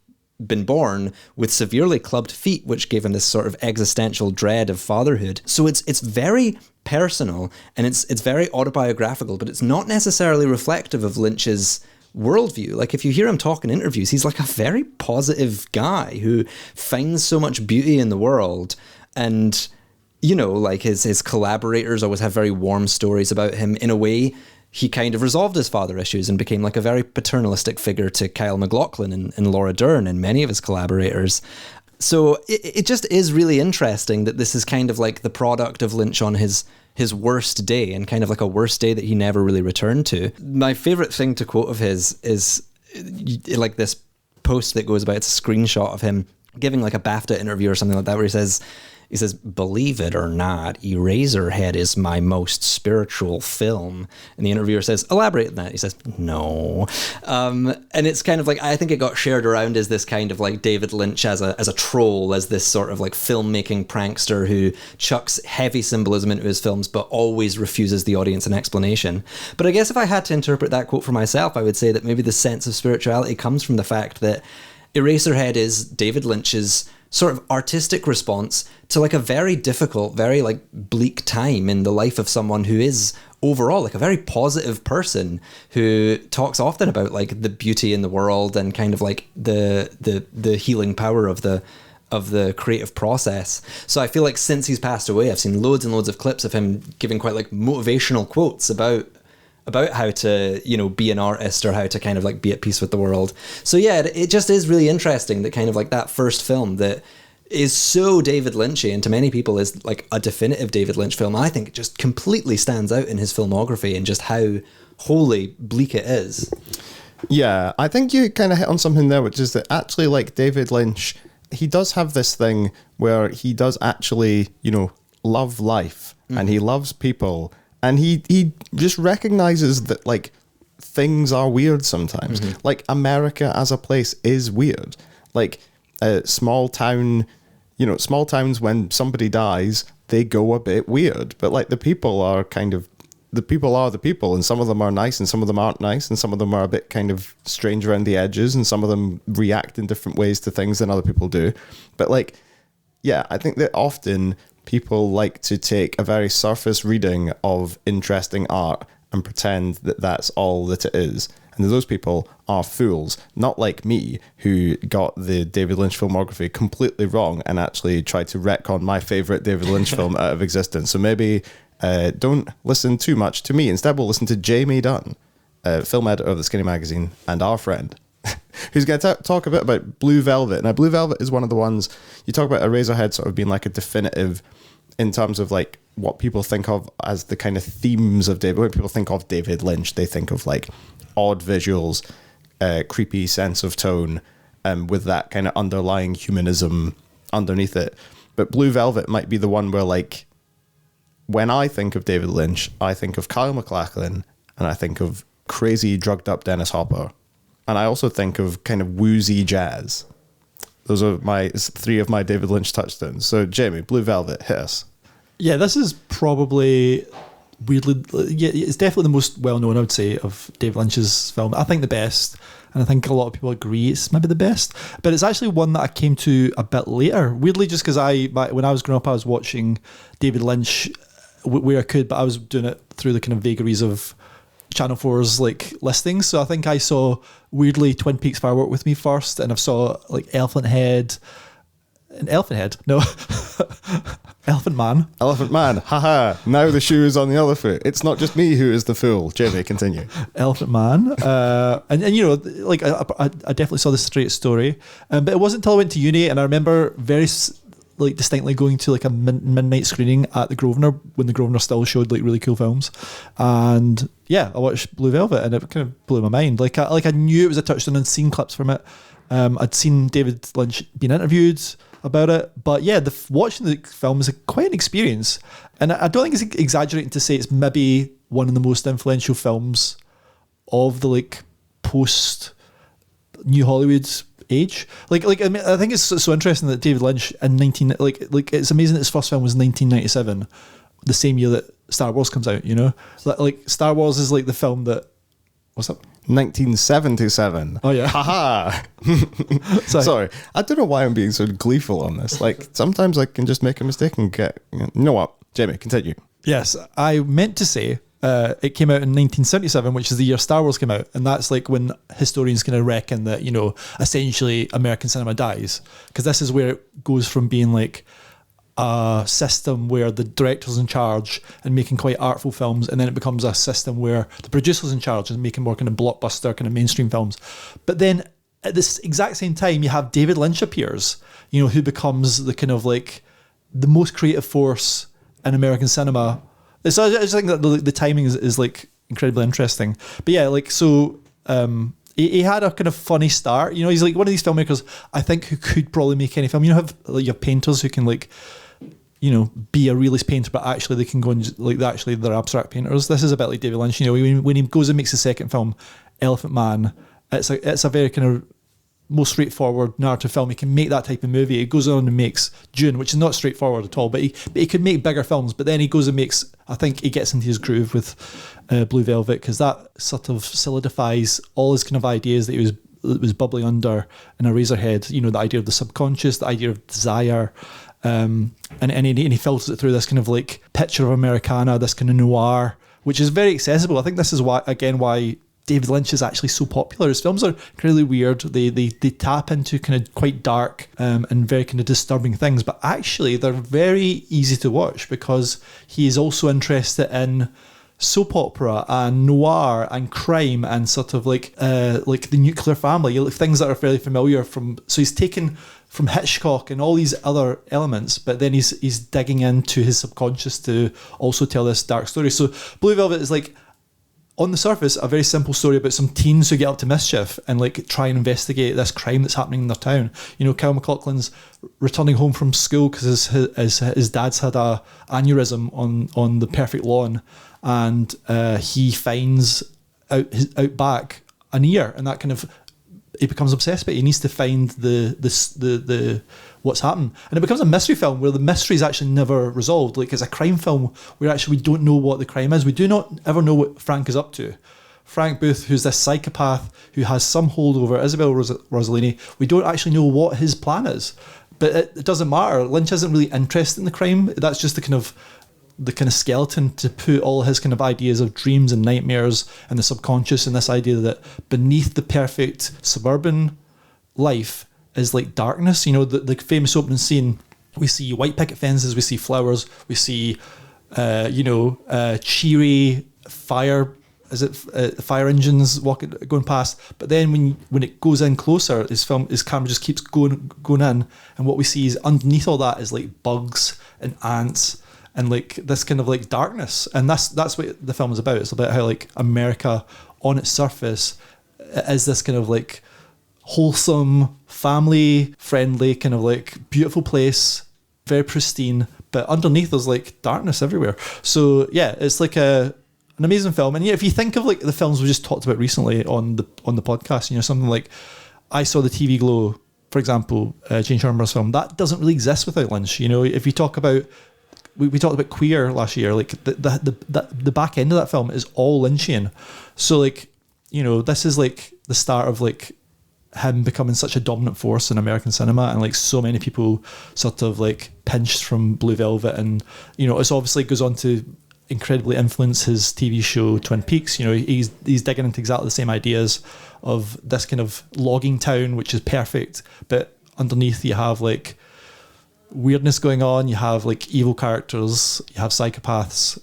been born with severely clubbed feet, which gave him this sort of existential dread of fatherhood. So it's very personal and it's very autobiographical, but it's not necessarily reflective of Lynch's worldview. Like if you hear him talk in interviews, he's like a very positive guy who finds so much beauty in the world, and you know, like his collaborators always have very warm stories about him. In a way, he kind of resolved his father issues and became like a very paternalistic figure to Kyle MacLachlan and Laura Dern and many of his collaborators. So it just is really interesting that this is kind of like the product of Lynch on his worst day, and kind of like a worst day that he never really returned to. My favorite thing to quote of his is like this post that goes about, it's a screenshot of him giving like a BAFTA interview or something like that, where he says, believe it or not, Eraserhead is my most spiritual film. And the interviewer says, elaborate on that. He says, no. And it's kind of like, I think it got shared around as this kind of like David Lynch as a troll, as this sort of like filmmaking prankster who chucks heavy symbolism into his films, but always refuses the audience an explanation. But I guess if I had to interpret that quote for myself, I would say that maybe the sense of spirituality comes from the fact that Eraserhead is David Lynch's sort of artistic response to like a very difficult, very like bleak time in the life of someone who is overall like a very positive person, who talks often about like the beauty in the world and kind of like the healing power of the creative process. So I feel like since he's passed away, I've seen loads and loads of clips of him giving quite like motivational quotes about how to, you know, be an artist, or how to kind of like be at peace with the world. So yeah, it just is really interesting that kind of like that first film that is so David Lynchy, and to many people is like a definitive David Lynch film, I think it just completely stands out in his filmography and just how wholly bleak it is. Yeah, I think you kind of hit on something there, which is that actually like David Lynch, he does have this thing where he does actually, you know, love life and he loves people. And he just recognizes that, like, things are weird sometimes. Like, America as a place is weird. Like, small towns, when somebody dies, they go a bit weird. But, like, the people are the people. And some of them are nice and some of them aren't nice. And some of them are a bit kind of strange around the edges. And some of them react in different ways to things than other people do. But, like, yeah, I think that often people like to take a very surface reading of interesting art and pretend that that's all that it is. And those people are fools, not like me, who got the David Lynch filmography completely wrong and actually tried to retcon my favorite David Lynch film out of existence. So maybe don't listen too much to me. Instead, we'll listen to Jamie Dunn, film editor of the Skinny magazine and our friend, who's going to talk a bit about Blue Velvet. Now, Blue Velvet is one of the ones, you talk about Eraserhead sort of being like a definitive in terms of like what people think of as the kind of themes of David. When people think of David Lynch, they think of like odd visuals, creepy sense of tone, with that kind of underlying humanism underneath it. But Blue Velvet might be the one where, like, when I think of David Lynch, I think of Kyle MacLachlan and I think of crazy drugged up Dennis Hopper. And I also think of kind of woozy jazz. Those are three of my David Lynch touchstones. So, Jamie, Blue Velvet, hit us. Yeah, this is probably weirdly... Yeah, it's definitely the most well-known, I would say, of David Lynch's film. I think the best, and I think a lot of people agree it's maybe the best. But it's actually one that I came to a bit later. Weirdly, just because when I was growing up, I was watching David Lynch where I could, but I was doing it through the kind of vagaries of Channel 4's like listings. So I think I saw weirdly Twin Peaks Firework with me first, and I saw like Elephant Man, haha, now the shoe is on the other foot. It's not just me who is the fool. Jamie, continue. Elephant Man, and you know, like I definitely saw the Straight Story, but it wasn't until I went to uni, and I remember very like distinctly going to like a midnight screening at the Grosvenor when the Grosvenor still showed like really cool films. And yeah, I watched Blue Velvet and it kind of blew my mind. Like I knew it was a touchstone and seen clips from it. I'd seen David Lynch being interviewed about it, but yeah, watching the film is quite an experience. And I don't think it's exaggerating to say it's maybe one of the most influential films of the like post New Hollywood age. Like I mean, I think it's so interesting that David Lynch in it's amazing that his first film was 1997, the same year that Star Wars comes out. You know, like Star Wars is like the film that. What's up? 1977. Oh yeah. Haha. Sorry. I don't know why I'm being so gleeful on this. Like sometimes I can just make a mistake and get. You know what, Jamie? Continue. Yes, I meant to say. It came out in 1977, which is the year Star Wars came out, and that's like when historians kind of reckon that, you know, essentially American cinema dies, because this is where it goes from being like a system where the director's in charge and making quite artful films, and then it becomes a system where the producer's in charge and making more kind of blockbuster kind of mainstream films. But then at this exact same time, you have David Lynch appears, you know, who becomes the kind of like the most creative force in American cinema. I just think that the timing is like incredibly interesting. But yeah, like, so he had a kind of funny start. You know, he's like one of these filmmakers I think who could probably make any film. You know, you have painters who can like, you know, be a realist painter, but actually they can go and like actually they're abstract painters. This is a bit like David Lynch. You know, when he goes and makes the second film, Elephant Man, it's a very kind of more straightforward narrative film. He can make that type of movie. He goes on and makes Dune, which is not straightforward at all, but he could make bigger films. But then he goes and makes, I think he gets into his groove with Blue Velvet, because that sort of solidifies all his kind of ideas that he was bubbling under in Eraserhead. You know, the idea of the subconscious, the idea of desire, and he filters it through this kind of like picture of Americana, this kind of noir, which is very accessible. I think this is why David Lynch is actually so popular. His films are incredibly weird. They tap into kind of quite dark and very kind of disturbing things, but actually they're very easy to watch because he is also interested in soap opera and noir and crime and sort of like the nuclear family, things that are fairly familiar from. So he's taken from Hitchcock and all these other elements, but then he's digging into his subconscious to also tell this dark story. So Blue Velvet is like, on the surface, a very simple story about some teens who get up to mischief and like try and investigate this crime that's happening in their town. You know, Kyle MacLachlan's returning home from school because his dad's had a aneurysm on the perfect lawn, and he finds out back an ear, and that kind of, he becomes obsessed, but he needs to find the what's happened, and it becomes a mystery film where the mystery is actually never resolved. Like, it's a crime film where actually we don't know what the crime is. We do not ever know what Frank is up to. Frank Booth, who's this psychopath who has some hold over Isabel Rossellini, we don't actually know what his plan is, but it doesn't matter. Lynch isn't really interested in the crime. That's just the kind of skeleton to put all his kind of ideas of dreams and nightmares and the subconscious, and this idea that beneath the perfect suburban life is like darkness. You know, the famous opening scene, we see white picket fences, we see flowers, we see cheery fire engines going past. But then when it goes in closer, his camera just keeps going in, and what we see is underneath all that is like bugs and ants and like this kind of like darkness. And that's what the film is about. It's about how like America on its surface is this kind of like wholesome, family friendly, kind of like beautiful place, very pristine, but underneath there's like darkness everywhere. So yeah, it's like an amazing film. And yeah, if you think of like the films we just talked about recently on the podcast, you know, something like I Saw the TV Glow, for example, Jane Sharma's film, that doesn't really exist without Lynch. You know, if you talk about, we talked about Queer last year, like the back end of that film is all Lynchian. So like, you know, this is like the start of like him becoming such a dominant force in American cinema, and like so many people sort of like pinched from Blue Velvet, and you know, it's obviously goes on to incredibly influence his TV show Twin Peaks. You know, he's digging into exactly the same ideas of this kind of logging town, which is perfect, but underneath you have like weirdness going on, you have like evil characters, you have psychopaths,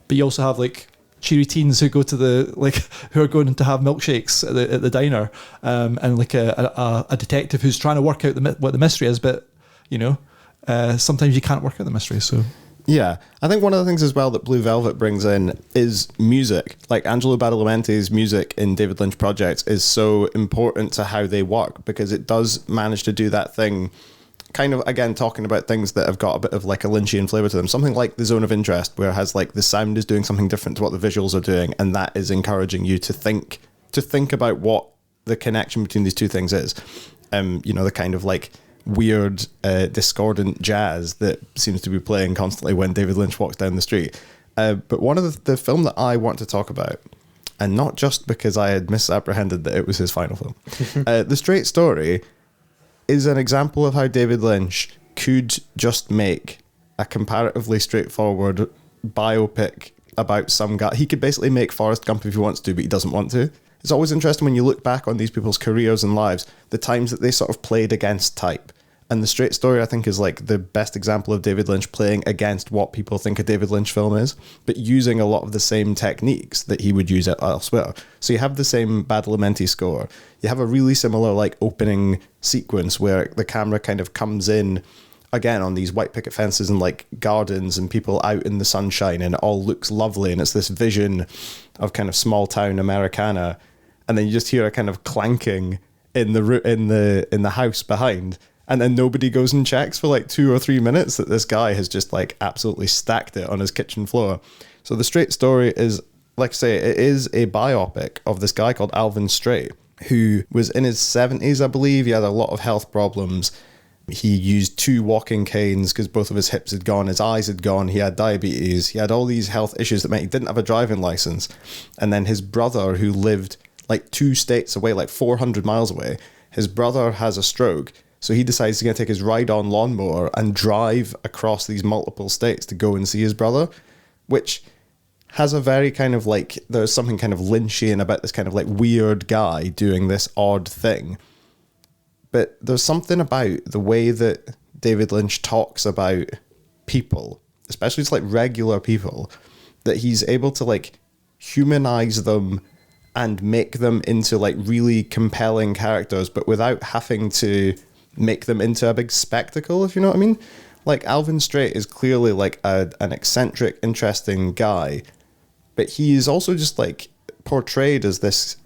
but you also have like cheery teens who go to who are going to have milkshakes at the diner, and like a detective who's trying to work out what the mystery is, but you know, sometimes you can't work out the mystery. So yeah, I think one of the things as well that Blue Velvet brings in is music. Like Angelo Badalamenti's music in David Lynch projects is so important to how they work, because it does manage to do that thing, kind of, again, talking about things that have got a bit of like a Lynchian flavour to them. Something like The Zone of Interest, where it has like the sound is doing something different to what the visuals are doing, and that is encouraging you to think about what the connection between these two things is. You know, the kind of like weird, discordant jazz that seems to be playing constantly when David Lynch walks down the street. But one of the film that I want to talk about, and not just because I had misapprehended that it was his final film, The Straight Story, is an example of how David Lynch could just make a comparatively straightforward biopic about some guy. He could basically make Forrest Gump if he wants to, but he doesn't want to. It's always interesting when you look back on these people's careers and lives, the times that they sort of played against type And The Straight Story, I think, is like the best example of David Lynch playing against what people think a David Lynch film is, but using a lot of the same techniques that he would use elsewhere. So you have the same Badalamenti score. You have a really similar like opening sequence where the camera kind of comes in again on these white picket fences and like gardens and people out in the sunshine, and it all looks lovely. And it's this vision of kind of small town Americana. And then you just hear a kind of clanking in the house behind. And then nobody goes and checks for like 2 or 3 minutes that this guy has just like absolutely stacked it on his kitchen floor. So The Straight Story is, like I say, it is a biopic of this guy called Alvin Straight, who was in his 70s, I believe. He had a lot of health problems. He used 2 walking canes because both of his hips had gone, his eyes had gone, he had diabetes, he had all these health issues that meant he didn't have a driving license. And then his brother, who lived like 2 states away, like 400 miles away, his brother has a stroke. So he decides he's going to take his ride-on lawnmower and drive across these multiple states to go and see his brother, which has a very kind of like, there's something kind of Lynchian about this kind of like weird guy doing this odd thing. But there's something about the way that David Lynch talks about people, especially just like regular people, that he's able to like humanize them and make them into like really compelling characters, but without having to make them into a big spectacle, if you know what I mean. Like Alvin Straight is clearly like an eccentric, interesting guy, but he is also just like portrayed as this,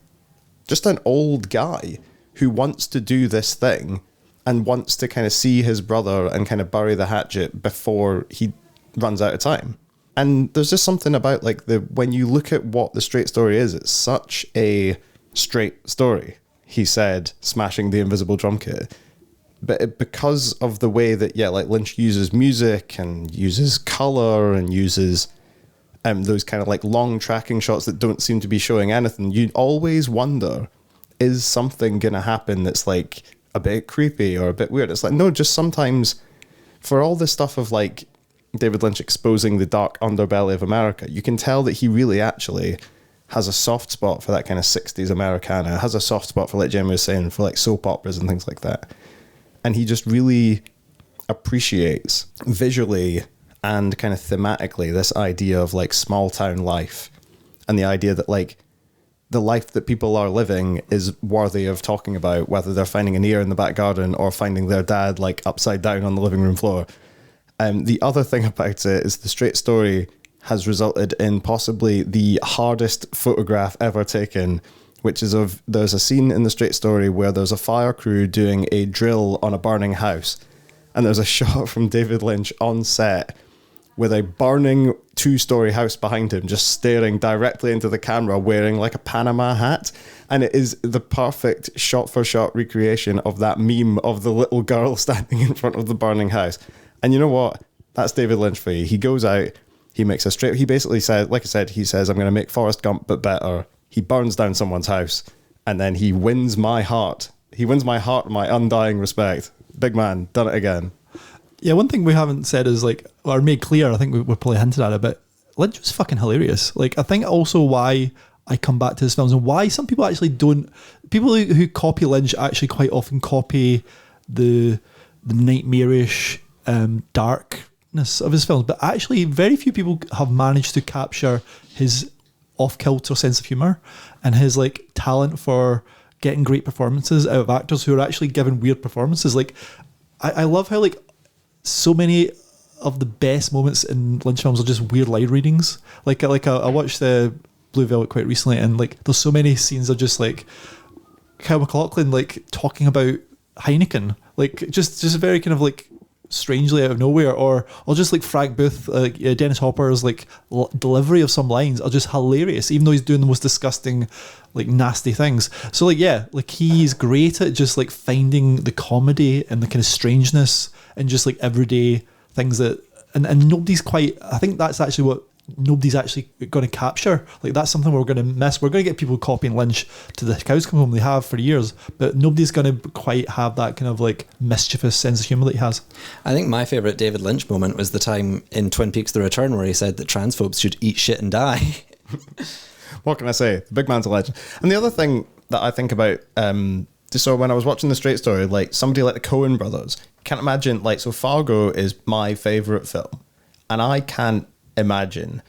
just an old guy who wants to do this thing and wants to kind of see his brother and kind of bury the hatchet before he runs out of time. And there's just something about like when you look at what The Straight Story is, it's such a straight story, he said, smashing the invisible drum kit. But because of the way that, like Lynch uses music and uses color and uses those kind of like long tracking shots that don't seem to be showing anything, you always wonder, is something going to happen that's like a bit creepy or a bit weird? It's like, no, just sometimes for all this stuff of like David Lynch exposing the dark underbelly of America, you can tell that he really actually has a soft spot for that kind of 60s Americana, has a soft spot for, like Jamie was saying, for like soap operas and things like that. And he just really appreciates visually and kind of thematically this idea of like small town life, and the idea that like the life that people are living is worthy of talking about, whether they're finding an ear in the back garden or finding their dad like upside down on the living room floor. The other thing about it is The Straight Story has resulted in possibly the hardest photograph ever taken, which is there's a scene in The Straight Story where there's a fire crew doing a drill on a burning house, and there's a shot from David Lynch on set with a burning 2-story house behind him, just staring directly into the camera, wearing like a Panama hat. And it is the perfect shot-for-shot recreation of that meme of the little girl standing in front of the burning house. And you know what? That's David Lynch for you. He goes out, he makes he basically said, like I said, he says, I'm going to make Forrest Gump, but better. He burns down someone's house, and then he wins my heart. He wins my heart, my undying respect. Big man, done it again. Yeah, one thing we haven't said is like, or made clear, I think we're probably hinted at it, but Lynch was fucking hilarious. Like, I think also why I come back to his films and why some people actually don't, people who copy Lynch actually quite often copy the nightmarish darkness of his films, but actually very few people have managed to capture his off-kilter sense of humour and his like talent for getting great performances out of actors who are actually given weird performances. Like, I love how like so many of the best moments in Lynch films are just weird line readings. Like I watched the Blue Velvet quite recently, and like there's so many scenes of just like Kyle MacLachlan like talking about Heineken, like just very kind of like strangely out of nowhere, or just like Frank Booth, Dennis Hopper's like delivery of some lines are just hilarious, even though he's doing the most disgusting, like nasty things. So like, yeah, like he's great at just like finding the comedy and the kind of strangeness and just like everyday things that, and nobody's quite, I think that's actually what nobody's actually going to capture. Like that's something we're going to miss. We're going to get people copying Lynch to the cows come home. They have for years, but nobody's going to quite have that kind of like mischievous sense of humour that he has. I think my favourite David Lynch moment was the time in Twin Peaks The Return where he said that transphobes should eat shit and die. What can I say? The big man's a legend. And the other thing that I think about So when I was watching The Straight Story, like somebody like the Coen brothers, can't imagine, like, so Fargo is my favorite film, and I can't imagine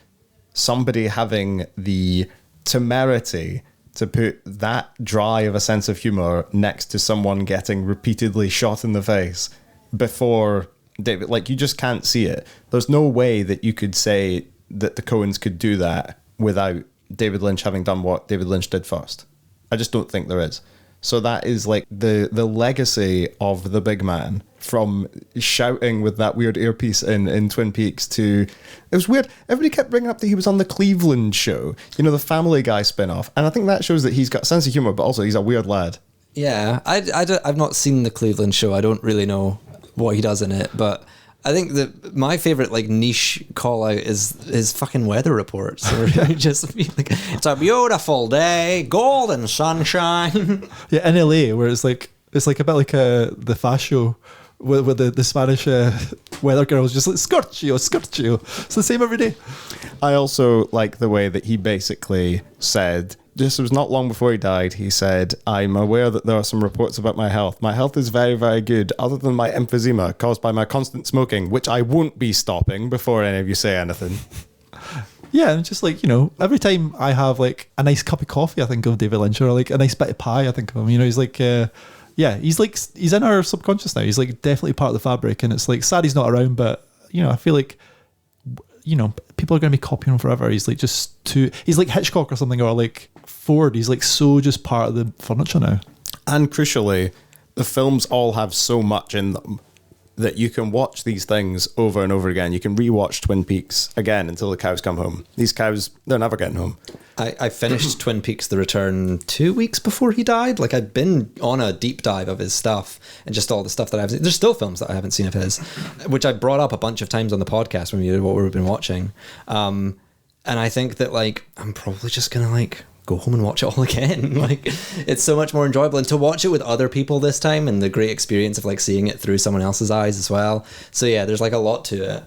somebody having the temerity to put that dry of a sense of humor next to someone getting repeatedly shot in the face before David. Like, you just can't see it. There's no way that you could say that the Coens could do that without David Lynch having done what David Lynch did first. I just don't think there is. So that is like the legacy of the big man, from shouting with that weird earpiece in Twin Peaks to... It was weird. Everybody kept bringing up that he was on the Cleveland Show, you know, the Family Guy spin-off. And I think that shows that he's got a sense of humor, but also he's a weird lad. Yeah, I've not seen the Cleveland Show. I don't really know what he does in it, but I think that my favorite like niche call out is his fucking weather reports. Or just like, it's a beautiful day, golden sunshine. Yeah, in LA, where it's like a bit like the Fast Show with the Spanish weather girls just like scorchio. It's the same every day. I also like the way that he basically said, this was not long before he died, he said, I'm aware that there are some reports about my health. My health is very, very good, other than my emphysema caused by my constant smoking, which I won't be stopping before any of you say anything. Yeah, and just like, you know, every time I have like a nice cup of coffee, I think of David Lynch, or like a nice bit of pie, I think of him. You know, he's like, he's in our subconscious now. He's like definitely part of the fabric, and it's like sad he's not around, but, you know, I feel like, you know, people are going to be copying him forever. He's like he's like Hitchcock or something, or like Ford. He's like so just part of the furniture now. And crucially, the films all have so much in them that you can watch these things over and over again. You can rewatch Twin Peaks again until the cows come home. These cows, they're never getting home. I finished Twin Peaks The Return 2 weeks before he died. Like, I'd been on a deep dive of his stuff and just all the stuff that I've seen. There's still films that I haven't seen of his, which I brought up a bunch of times on the podcast when we did what we've been watching. And I think that, like, I'm probably just going to, like, go home and watch it all again. Like, it's so much more enjoyable, and to watch it with other people this time, and the great experience of like seeing it through someone else's eyes as well. So yeah, there's like a lot to it.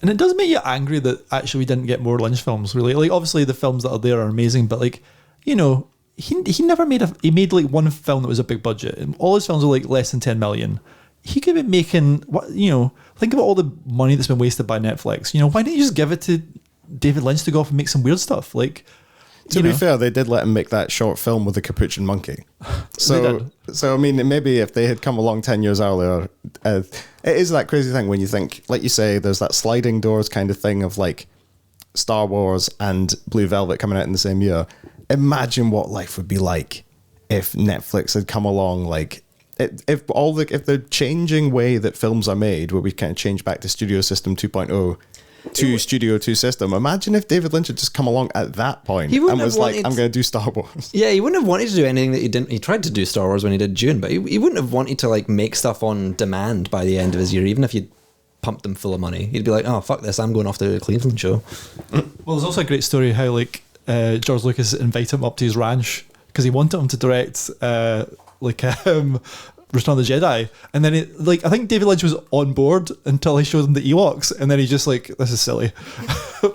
And it does make you angry that actually we didn't get more Lynch films, really. Like, obviously the films that are there are amazing, but like, you know, he never made he made like one film that was a big budget, and all his films were like less than 10 million. He could be making, what, you know, think about all the money that's been wasted by Netflix. You know, why didn't you just give it to David Lynch to go off and make some weird stuff? Like, to be fair, they did let him make that short film with the capuchin monkey. So I mean, maybe if they had come along 10 years earlier, it is that crazy thing when you think, like you say, there's that sliding doors kind of thing of like Star Wars and Blue Velvet coming out in the same year. Imagine what life would be like if Netflix had come along, like if the changing way that films are made, where we kind of change back to Studio System 2.0 to Studio 2 system. Imagine if David Lynch had just come along at that point and was like, I'm going to do Star Wars. Yeah, he wouldn't have wanted to do anything that he didn't. He tried to do Star Wars when he did Dune, but he wouldn't have wanted to like make stuff on demand by the end of his year, even if you pumped them full of money. He'd be like, oh, fuck this, I'm going off to the Cleveland show. Well, there's also a great story how like George Lucas invited him up to his ranch because he wanted him to direct Return of the Jedi, and then I think David Lynch was on board until he showed him the Ewoks, and then he just like, this is silly.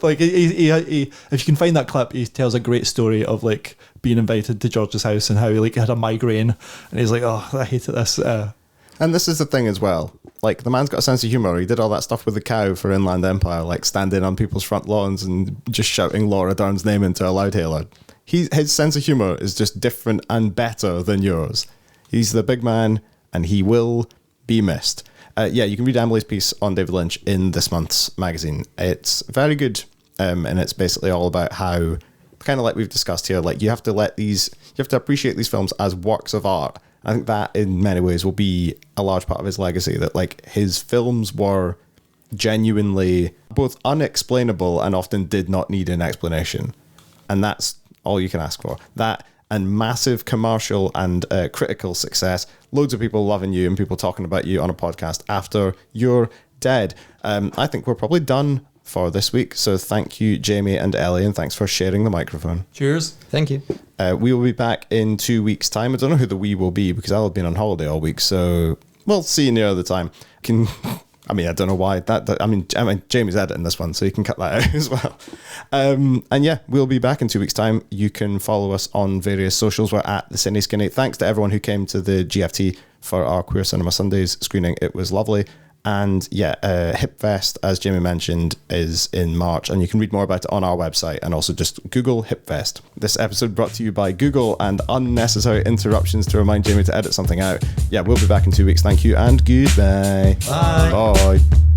Like he, if you can find that clip, he tells a great story of like being invited to George's house and how he like had a migraine, and he's like, oh, I hated this. And this is the thing as well. Like, the man's got a sense of humor. He did all that stuff with the cow for Inland Empire, like standing on people's front lawns and just shouting Laura Dern's name into a loudhailer. His sense of humor is just different and better than yours. He's the big man, and he will be missed. You can read Emily's piece on David Lynch in this month's magazine. It's very good, and it's basically all about how, kind of like we've discussed here, like you have to appreciate these films as works of art. I think that in many ways will be a large part of his legacy, that like his films were genuinely both unexplainable and often did not need an explanation. And that's all you can ask for. That and massive commercial and critical success. Loads of people loving you and people talking about you on a podcast after you're dead. I think we're probably done for this week. So thank you, Jamie and Ellie, and thanks for sharing the microphone. Cheers. Thank you. We will be back in 2 weeks' time. I don't know who the we will be because I'll have been on holiday all week. So we'll see you near the time. I mean, I don't know why I mean, Jamie's editing this one, so you can cut that out as well. And yeah, we'll be back in 2 weeks' time. You can follow us on various socials. We're at the CineSkinny. Thanks to everyone who came to the GFT for our Queer Cinema Sundays screening. It was lovely. And yeah, HippFest, as Jamie mentioned, is in March, and you can read more about it on our website, and also just Google HippFest. This episode brought to you by Google and unnecessary interruptions to remind Jamie to edit something out. Yeah, we'll be back in 2 weeks. Thank you and goodbye. Bye. Bye.